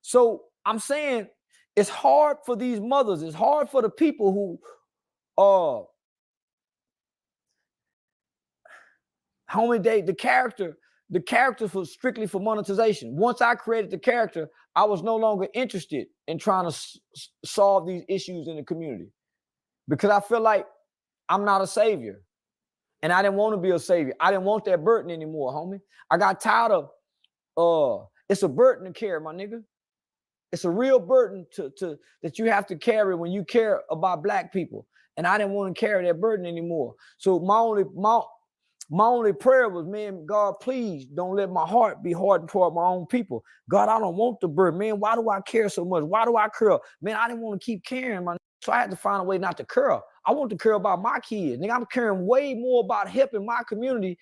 So I'm saying it's hard for these mothers. It's hard for the people who homie, the character was strictly for monetization. Once I created the character, I was no longer interested in trying to solve these issues in the community because I feel like I'm not a savior. And I didn't want to be a savior. I didn't want that burden anymore, homie. I got tired of, it's a burden to carry, my nigga. It's a real burden that you have to carry when you care about black people. And I didn't want to carry that burden anymore. So my only prayer was, man, God, please don't let my heart be hardened toward my own people. God, I don't want the burden. Man, why do I care so much? Why do I curl? Man, I didn't want to keep caring, man. So I had to find a way not to curl. I want to care about my kids. Nigga, I'm caring way more about helping my community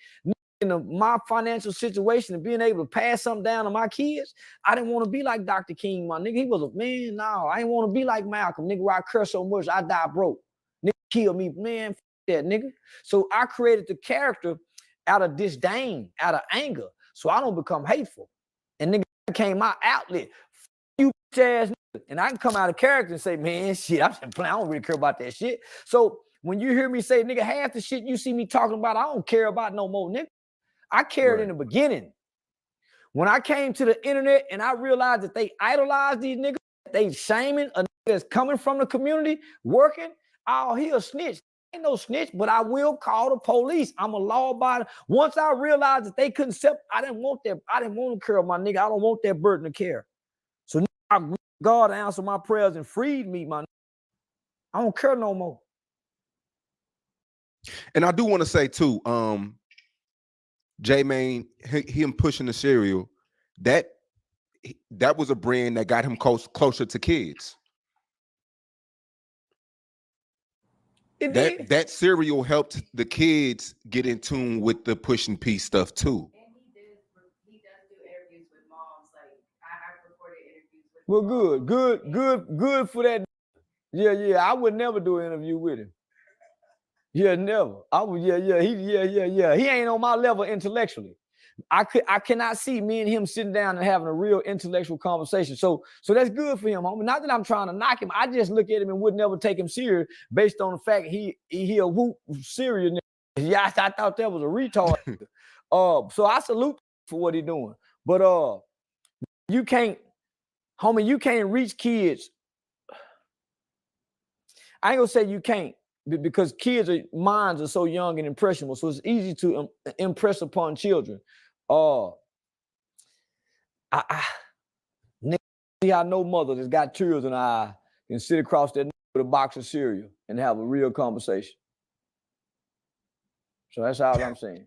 in my financial situation and being able to pass something down to my kids. I didn't want to be like Dr. King, my nigga. He was a man. No, I didn't want to be like Malcolm, nigga, where I curse so much, I die broke. Nigga, kill me, man, that nigga. So I created the character out of disdain, out of anger, so I don't become hateful. And nigga, became my outlet. You bitch ass nigga. And I can come out of character and say, man, shit, I'm just playing. I don't really care about that shit. So when you hear me say, nigga, half the shit you see me talking about, I don't care about no more, nigga. I cared in the beginning. When I came to the internet and I realized that they idolize these niggas, they shaming a nigga that's coming from the community, working, oh, he a snitch. Ain't no snitch, but I will call the police. I'm a law-abiding. Once I realized that they couldn't accept, I didn't want that. I didn't want to care, my nigga. I don't want that burden of care. So God answered my prayers and freed me, my nigga. I don't care no more. And I do want to say too, J-Mane, him pushing the cereal, that was a brand that got him closer to kids. That cereal helped the kids get in tune with the Push and P stuff too. And he does do interviews with moms. Like I've recorded interviews with Well, good for that. Yeah. I would never do an interview with him. Yeah, never. I would, yeah. He ain't on my level intellectually. I cannot see me and him sitting down and having a real intellectual conversation. So that's good for him, homie. Not that I'm trying to knock him. I just look at him and would never take him serious based on the fact he a whoop serious nigga. Yeah, I thought that was a retard. So I salute for what he doing. But you can't reach kids. I ain't gonna say you can't, because minds are so young and impressionable, so it's easy to impress upon children. I know mother that's got tears in her eye can sit across that with a box of cereal and have a real conversation. So that's all I'm saying.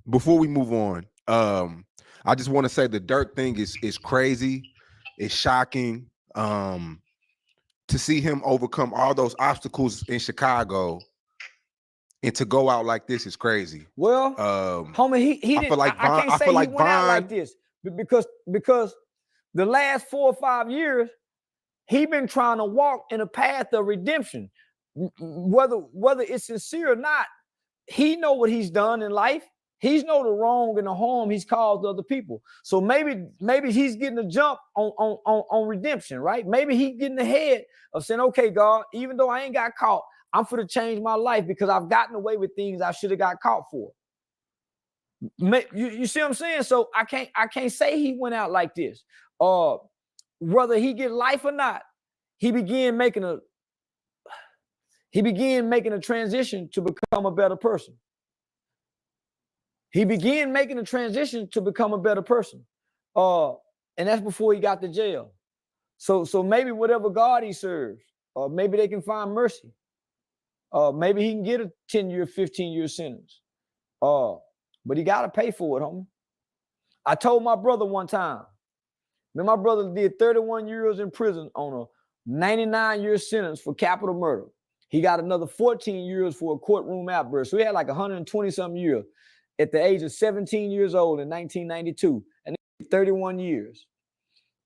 Before we move on, I just want to say the Durk thing is crazy. It's shocking. To see him overcome all those obstacles in Chicago and to go out like this is crazy. Well, homie, he didn't. I can't say he went out like this because the last 4 or 5 years he been trying to walk in a path of redemption. Whether it's sincere or not, he know what he's done in life. He's know the wrong and the harm he's caused other people. So maybe he's getting a jump on redemption, right? Maybe he's getting ahead of saying, okay, God, even though I ain't got caught, I'm for to change my life because I've gotten away with things I should have got caught for. You see what I'm saying? So I can't say he went out like this. Whether he get life or not, he began making a transition to become a better person. He began making a transition to become a better person. And that's before he got to jail. So maybe whatever God he serves, maybe they can find mercy. Maybe he can get a 10-year, 15-year sentence. But he got to pay for it, homie. I told my brother one time, man, my brother did 31 years in prison on a 99-year sentence for capital murder. He got another 14 years for a courtroom outburst. So he had like 120-something years at the age of 17 years old in 1992, and 31 years.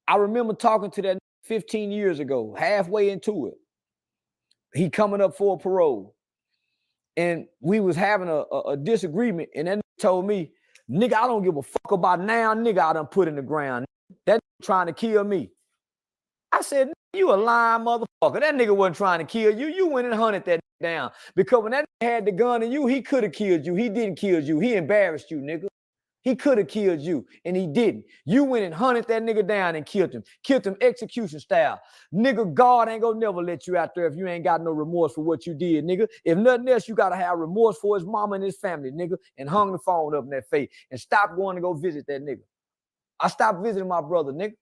I remember talking to that 15 years ago, halfway into it. He coming up for a parole. And we was having a disagreement, and then told me, nigga, I don't give a fuck about now, nigga, I done put in the ground. That trying to kill me. I said, you a lying motherfucker. That nigga wasn't trying to kill you. You went and hunted that down. Because when that nigga had the gun in you, he could have killed you. He didn't kill you. He embarrassed you, nigga. He could have killed you, and he didn't. You went and hunted that nigga down and killed him. Killed him execution style. Nigga, God ain't gonna never let you out there if you ain't got no remorse for what you did, nigga. If nothing else, you gotta have remorse for his mama and his family, nigga, and hung the phone up in that face and stop going to go visit that nigga. I stopped visiting my brother, nigga,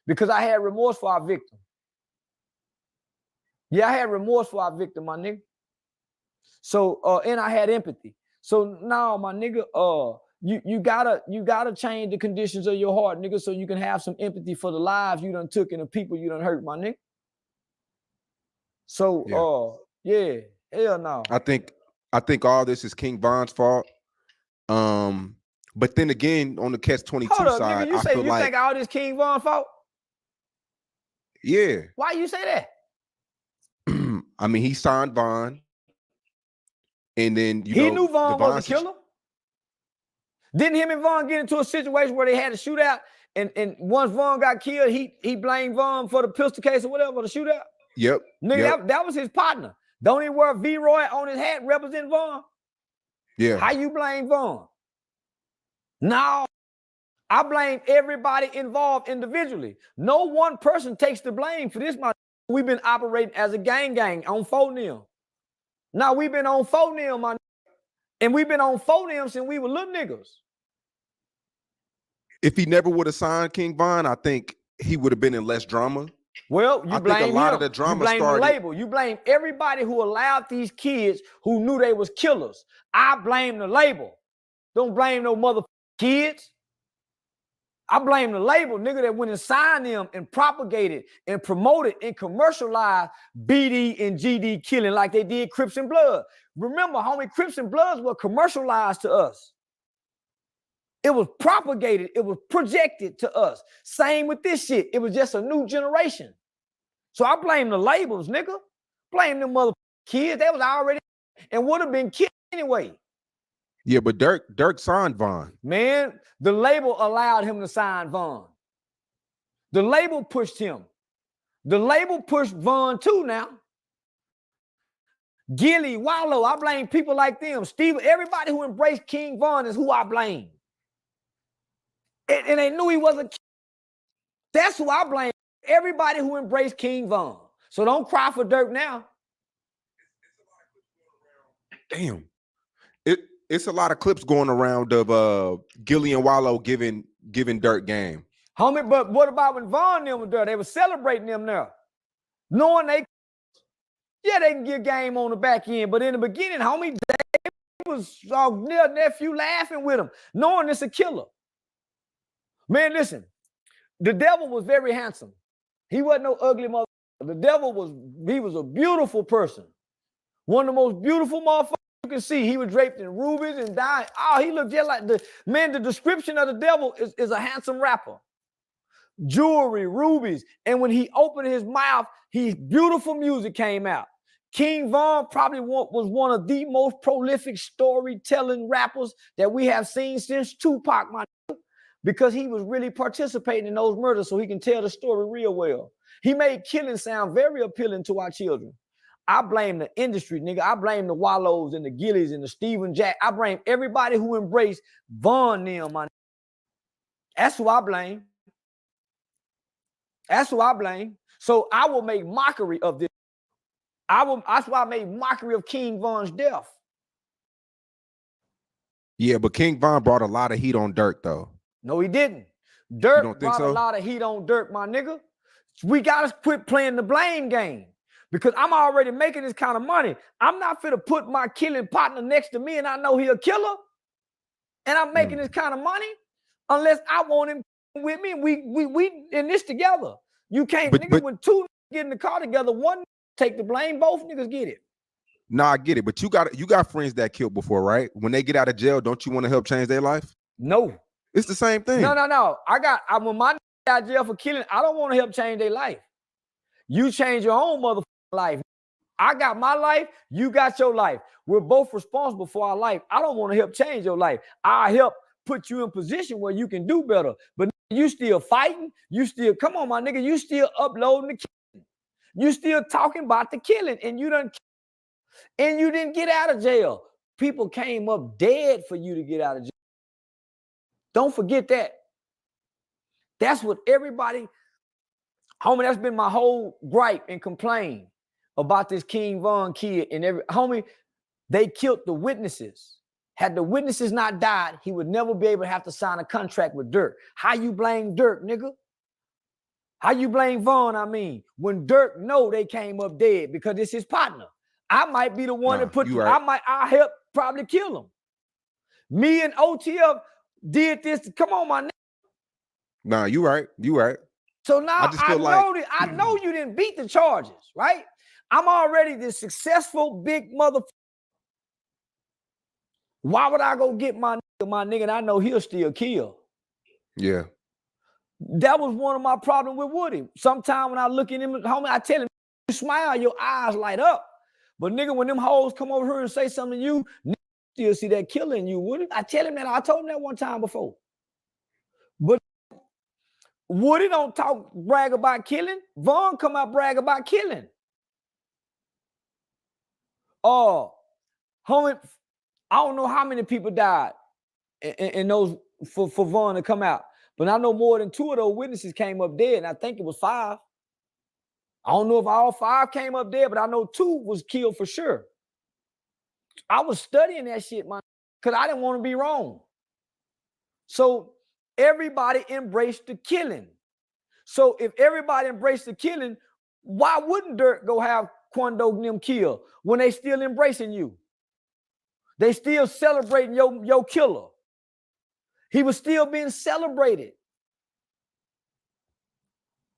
because I had remorse for our victim. Yeah, I had remorse for our victim, my nigga. So, and I had empathy. So now, my nigga, you gotta change the conditions of your heart, nigga, so you can have some empathy for the lives you done took and the people you done hurt, my nigga. So, yeah, hell no. I think all this is King Von's fault. But then again, on the catch-22 side, nigga, you think all this King Von's fault? Yeah. Why you say that? I mean, he signed Von, and then he knew Von was a killer. Didn't him and Vaughn get into a situation where they had a shootout, and once Vaughn got killed, he blamed Vaughn for the pistol case or whatever, the shootout? Yep. Nigga, yep. that was his partner. Don't he wear V-Roy on his hat representing Vaughn? Yeah. How you blame Vaughn? No, I blame everybody involved individually. No one person takes the blame for this. We've been operating as a gang on 4-0. Now we've been on 4-0, my. And we've been on 4-0 since we were little niggas. If he never would have signed King Von, I think he would have been in less drama. Well, you blame think a lot him. of the drama you blame started. The label. You blame everybody who allowed these kids who knew they was killers. I blame the label. Don't blame no motherfucking kids. I blame the label, nigga, that went and signed them and propagated and promoted and commercialized BD and GD killing like they did Crips and Blood. Remember, homie, Crips and Bloods were commercialized to us. It was propagated. It was projected to us. Same with this shit. It was just a new generation. So I blame the labels, nigga. Blame them motherfucking kids. They was already and would have been killed anyway. Yeah, but Durk signed Von. Man, the label allowed him to sign Von. The label pushed him. The label pushed Von too now. Gilly, Wallow, I blame people like them. Steve, everybody who embraced King Von is who I blame. And they knew he wasn't. That's who I blame. Everybody who embraced King Von. So don't cry for Durk now. Damn. It's a lot of clips going around of Gilly and Wallow giving Durk game. Homie, but what about when Von and them were there? They were celebrating them there. Knowing they can get game on the back end, but in the beginning, homie, they was near nephew laughing with him, knowing it's a killer. Man, listen, the devil was very handsome. He wasn't no ugly motherfucker. The devil was a beautiful person. One of the most beautiful motherfuckers you can see. He was draped in rubies and diamond. Oh, he looked just like the description of the devil is a handsome rapper. Jewelry, rubies. And when he opened his mouth, beautiful music came out. King Von probably was one of the most prolific storytelling rappers that we have seen since Tupac, my nigga, because he was really participating in those murders so he can tell the story real well. He made killing sound very appealing to our children. I blame the industry, nigga. I blame the Wallows and the Gillies and the Steven Jack. I blame everybody who embraced Von them, my nigga. That's who I blame. That's who I blame. So I will make mockery of this. That's why I made mockery of King Von's death. Yeah, but King Von brought a lot of heat on Durk, though. No, he didn't. Durk brought a lot of heat on Durk, my nigga. We gotta quit playing the blame game because I'm already making this kind of money. I'm not finna put my killing partner next to me and I know he a killer, and I'm making this kind of money unless I want him with me. We in this together. You can't, nigga, when two get in the car together, one take the blame, both niggas get it. Nah, I get it, but you got friends that killed before, right? When they get out of jail, don't you want to help change their life? No. It's the same thing. No. When my out of jail for killing, I don't want to help change their life. You change your own motherfucking life. I got my life, you got your life. We're both responsible for our life. I don't want to help change your life. I help put you in position where you can do better. But you still fighting. You still, come on, my nigga, you still uploading the killing. You still talking about the killing, and you didn't get out of jail. People came up dead for you to get out of jail. Don't forget that. That's what everybody, homie, that's been my whole gripe and complaint about this King Von kid. And homie, they killed the witnesses. Had the witnesses not died, he would never be able to have to sign a contract with Durk. How you blame Durk, nigga? How you blame Von, I mean? When Durk know they came up dead because it's his partner. I might be the one that put, right. I helped probably kill him. Me and OTF did this. Come on, my nigga. Nah, you right. You right. So now I know you didn't beat the charges, right? I'm already this successful big motherfucker. Why would I go get my nigga, and I know he'll still kill? Yeah. That was one of my problems with Woody. Sometimes when I look at him, homie, I tell him, you smile, your eyes light up. But nigga, when them hoes come over here and say something to you, still see that killer in you, Woody. I tell him that. I told him that one time before. But Woody don't brag about killing. Vaughn come out brag about killing. Homie, I don't know how many people died in those for Vaughn to come out, but I know more than 2 of those witnesses came up dead, and I think it was 5. I don't know if all 5 came up dead, but I know 2 was killed for sure. I was studying that shit, man, because I didn't want to be wrong. So everybody embraced the killing. So if everybody embraced the killing, why wouldn't Durk go have Quando and them kill when they still embracing you? They still celebrating your killer. He was still being celebrated.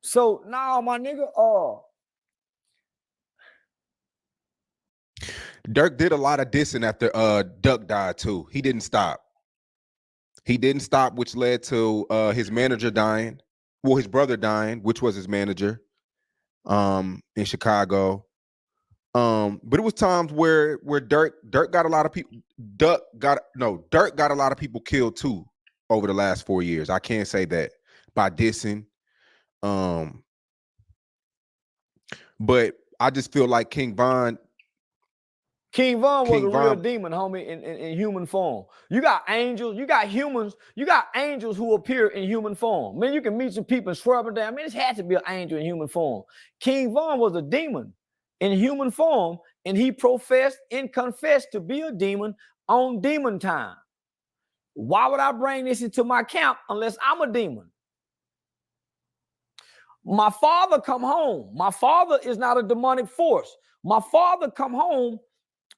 So now, my nigga, Durk did a lot of dissing after Duck died too. He didn't stop. Which led to his manager dying. Well, his brother dying, which was his manager, in Chicago. But it was times where Durk got a lot of people. Durk got a lot of people killed too over the last 4 years. I can't say that by dissing. But I just feel like King Von was a real demon, homie, in human form. You got angels, you got humans, you got angels who appear in human form. Man, you can meet some people and swear up and down. Man, this had to be an angel in human form. King Von was a demon in human form, and he professed and confessed to be a demon on demon time. Why would I bring this into my camp unless I'm a demon? My father come home. My father is not a demonic force. My father come home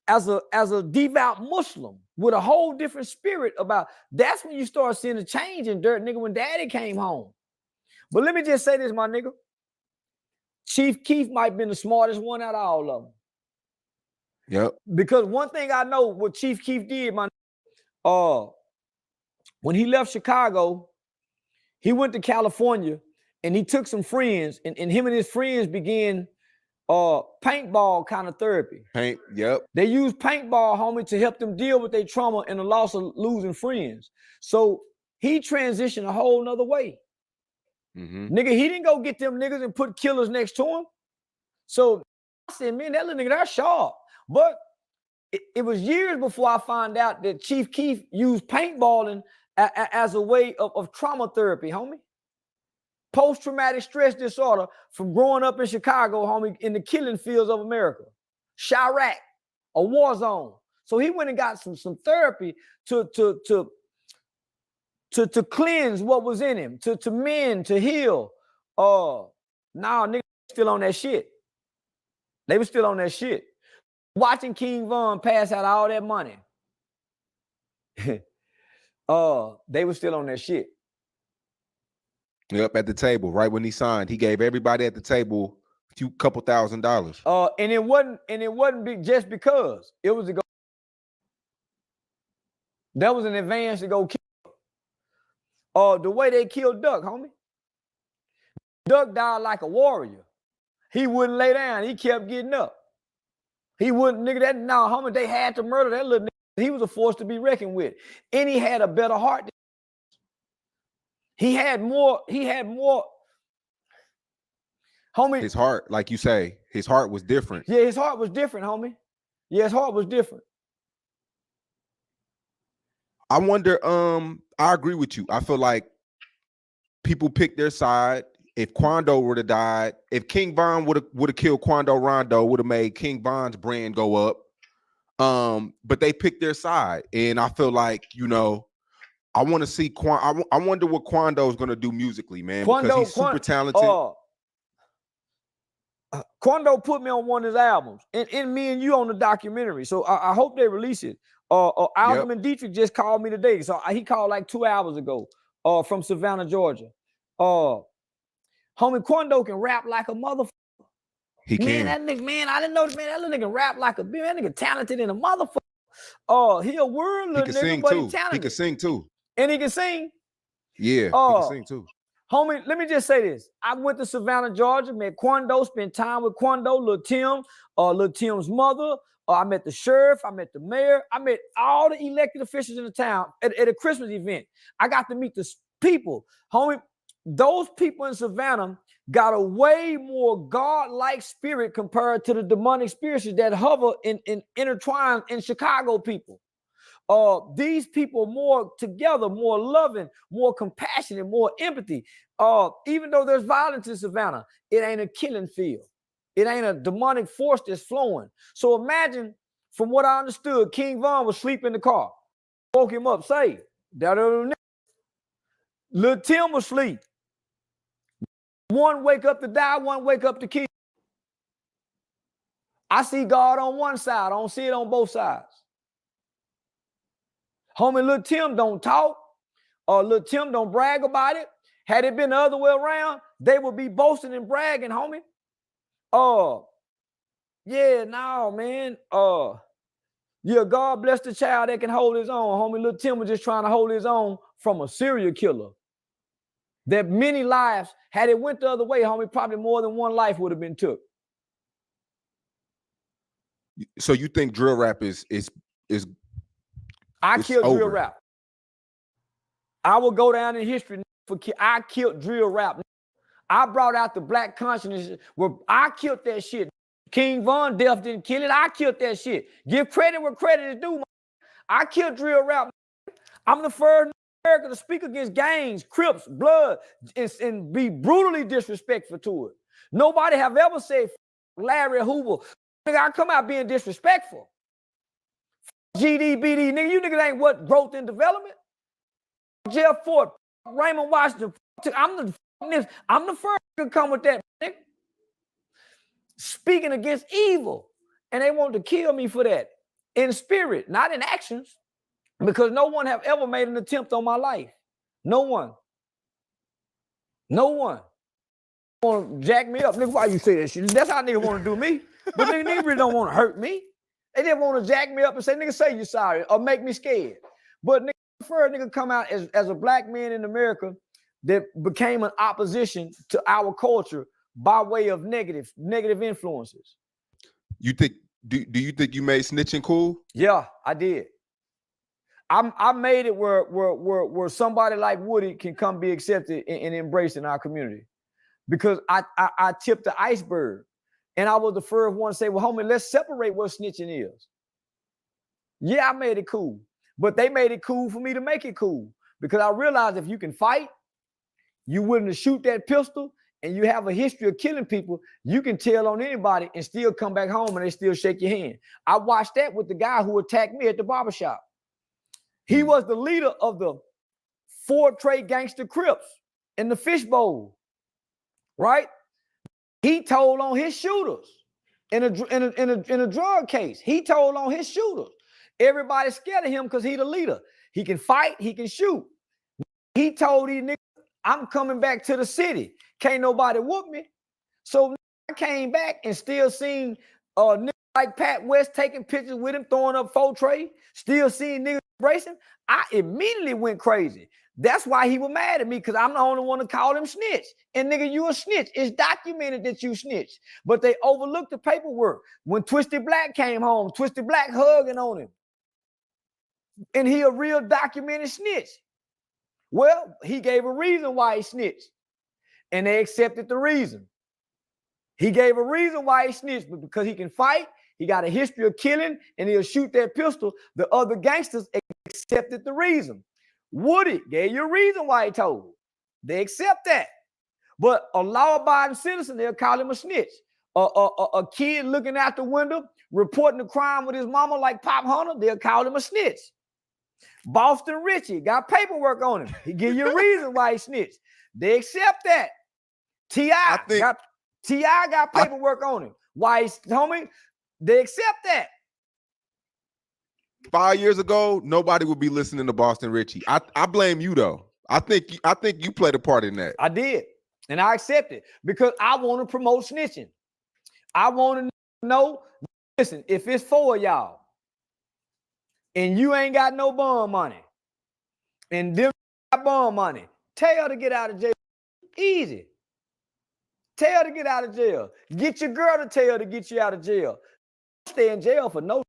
as a devout Muslim with a whole different spirit about. That's when you start seeing a change in Durk, nigga, when daddy came home. But let me just say this, my nigga. Chief Keef might have been the smartest one out of all of them. Yep. Because one thing I know what Chief Keef did, when he left Chicago, he went to California and he took some friends, and him and his friends began paintball kind of therapy. Yep. They used paintball, homie, to help them deal with their trauma and the loss of losing friends. So he transitioned a whole nother way. Mm-hmm. Nigga, he didn't go get them niggas and put killers next to him. So I said, man, that little nigga, that's sharp. But it was years before I found out that Chief Keef used paintballing as a way of trauma therapy, homie. Post-traumatic stress disorder from growing up in Chicago, homie, in the killing fields of America. Chirac, a war zone. So he went and got some therapy to cleanse what was in him, to mend, to heal. Now niggas still on that shit. They were still on that shit. Watching King Von pass out all that money. They were still on that shit. Yep, at the table, right when he signed, he gave everybody at the table a couple $1,000s. And it wasn't just because it was to go. That was an advance to go kill. The way they killed Duck, homie. Duck died like a warrior. He wouldn't lay down. He kept getting up. He wouldn't, nigga. Homie, they had to murder that little nigga. He was a force to be reckoned with, and he had a better heart. He had more, homie. His heart, like you say, his heart was different. Yeah, his heart was different, homie. Yeah, his heart was different. I wonder, I agree with you. I feel like people picked their side. If Quando would have died, if King Von would have killed Quando Rondo, would have made King Von's brand go up. But they picked their side. And I feel like, I want to see I wonder what Quando is going to do musically, man, because he's super talented. Quando put me on one of his albums, and me and you on the documentary. So I hope they release it. Alderman Dietrich just called me today. So he called like 2 hours ago from Savannah, Georgia. Homie, Quando can rap like a motherfucker. He can. That nigga, man, I didn't know this, man. That little nigga rap like a bitch. That nigga talented in a motherfucker. He a world little nigga, but he talented. He can sing too. And he can sing? Yeah, he can sing too. Homie, let me just say this. I went to Savannah, Georgia, met Quando, spent time with Quando, Lil Tim, Lil Tim's mother. I met the sheriff. I met the mayor. I met all the elected officials in the town at a Christmas event. I got to meet the people. Homie, those people in Savannah got a way more God-like spirit compared to the demonic spirits that hover and intertwine in Chicago people. These people more together, more loving, more compassionate, more empathy. Even though there's violence in Savannah, it ain't a killing field. It ain't a demonic force that's flowing. So imagine, from what I understood, King Von was asleep in the car. Woke him up, say, Lil Tim was asleep. One wake up to die, one wake up to kill. I see God on one side. I don't see it on both sides. Homie, Lil Tim don't talk. Lil Tim don't brag about it. Had it been the other way around, they would be boasting and bragging, homie. Yeah, no, man. Yeah, God bless the child that can hold his own. Homie, Lil Tim was just trying to hold his own from a serial killer. That many lives, had it went the other way, homie, probably more than one life would have been took. So you think drill rap is I killed over. drill rap. I will go down in history for I killed drill rap. I brought out the black consciousness where I killed that shit. King Von Death didn't kill it. I killed that shit. Give credit where credit is due, man. I killed drill rap. I'm the first in America to speak against gangs, Crips, blood, and be brutally disrespectful to it. Nobody have ever said Larry Hoover. Nigga, I come out being disrespectful. GDBD, nigga, you niggas ain't what growth and development. Jeff Ford, Raymond Washington. I'm the first to come with that, nigga. Speaking against evil. And they want to kill me for that. In spirit, not in actions. Because no one have ever made an attempt on my life. No one. No one. Want to jack me up. Nigga, why you say that shit? That's how niggas want to do me. But niggas really don't want to hurt me. They just want to jack me up and say, nigga, say you sorry or make me scared. But nigga, prefer a nigga come out as a black man in America that became an opposition to our culture by way of negative influences. You think, do you think you made snitching cool? Yeah, I did. I made it where somebody like Woody can come be accepted and embraced in our community. Because I tipped the iceberg. And I was the first one to say, well, homie, let's separate what snitching is. Yeah, I made it cool. But they made it cool for me to make it cool. Because I realized if you can fight, you willing to shoot that pistol, and you have a history of killing people, you can tell on anybody and still come back home and they still shake your hand. I watched that with the guy who attacked me at the barbershop. He was the leader of the Ford Trade Gangster Crips in the Fishbowl, right? He told on his shooters in a drug case. He told on his shooters. Everybody's scared of him because he's the leader. He can fight, he can shoot. He told these niggas, I'm coming back to the city. Can't nobody whoop me. So I came back and still seen niggas like Pat West taking pictures with him, throwing up Ford Trade, still seeing niggas embracing. I immediately went crazy. That's why he was mad at me, because I'm the only one to call him snitch. And nigga, you a snitch. It's documented that you snitched. But they overlooked the paperwork. When Twisted Black came home, Twisted Black hugging on him. And he a real documented snitch. Well, he gave a reason why he snitched. And they accepted the reason. He gave a reason why he snitched, but because he can fight, he got a history of killing, and he'll shoot that pistol. The other gangsters accepted the reason. Woody gave you a reason why he told. They accept that. But a law-abiding citizen, they'll call him a snitch. A kid looking out the window, reporting a crime with his mama like Pop Hunter, they'll call him a snitch. Boston Richie got paperwork on him. He give you a reason why he snitched. They accept that. T.I. got paperwork on him. Why he's, homie, they accept that. 5 years ago, nobody would be listening to Boston Richie. I blame you though. I think you played a part in that. I did, and I accept it because I want to promote snitching. I want to know. Listen, if it's for y'all, and you ain't got no bond money, and them got bond money, tell her to get out of jail. Easy. Tell her to get out of jail. Get your girl to tell her to get you out of jail. Stay in jail for no.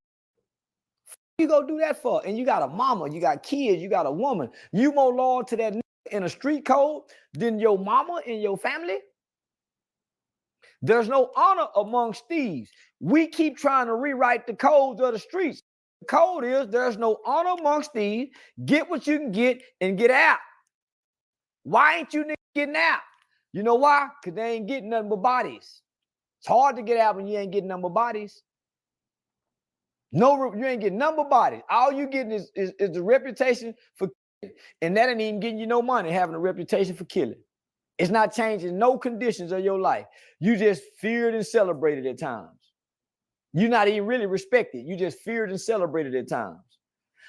You go do that for? And you got a mama, you got kids, you got a woman. You more loyal to that in a street code than your mama and your family? There's no honor amongst thieves. We keep trying to rewrite the codes of the streets. The code is there's no honor amongst thieves. Get what you can get and get out. Why ain't you niggas getting out? You know why? Because they ain't getting nothing but bodies. It's hard to get out when you ain't getting nothing but bodies. No, you ain't getting nothing but bodies. All you getting is the reputation for killing. And that ain't even getting you no money, having a reputation for killing. It's not changing no conditions of your life. You just feared and celebrated at times. You're not even really respected. You just feared and celebrated at times.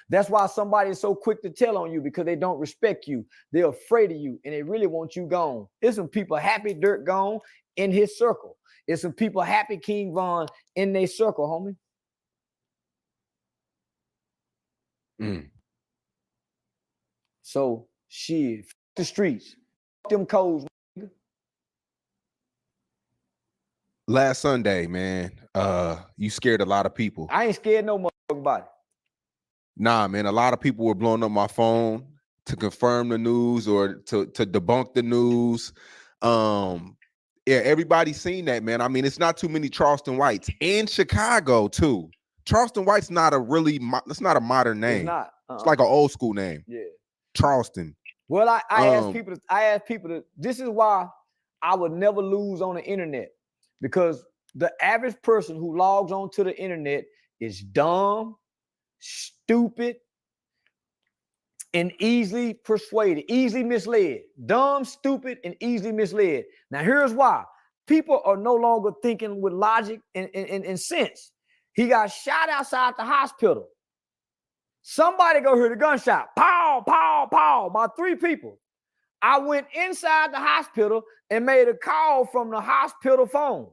That's why somebody is so quick to tell on you, because they don't respect you. They're afraid of you, and they really want you gone. There's some people happy Durk gone in his circle. There's some people happy King Von in their circle, homie. So shit, the streets, them codes. Last Sunday, man, you scared a lot of people. I ain't scared no motherfucking body. Nah, man, a lot of people were blowing up my phone to confirm the news or to debunk the news. Yeah, everybody's seen that, man. I mean, it's not too many Charleston Whites in Chicago too. Charleston White's not a really, it's not a modern name. It's not. It's like an old school name. Yeah. Charleston. Well, I ask people to, this is why I would never lose on the internet, because the average person who logs on to the internet is dumb, stupid, and easily persuaded, easily misled. Dumb, stupid, and easily misled. Now, here's why. People are no longer thinking with logic and sense. He got shot outside the hospital. Somebody go hear the gunshot. Pow, pow, pow, by 3 people. I went inside the hospital and made a call from the hospital phone.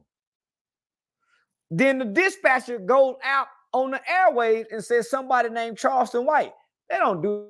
Then the dispatcher goes out on the airwaves and says somebody named Charleston White. They don't do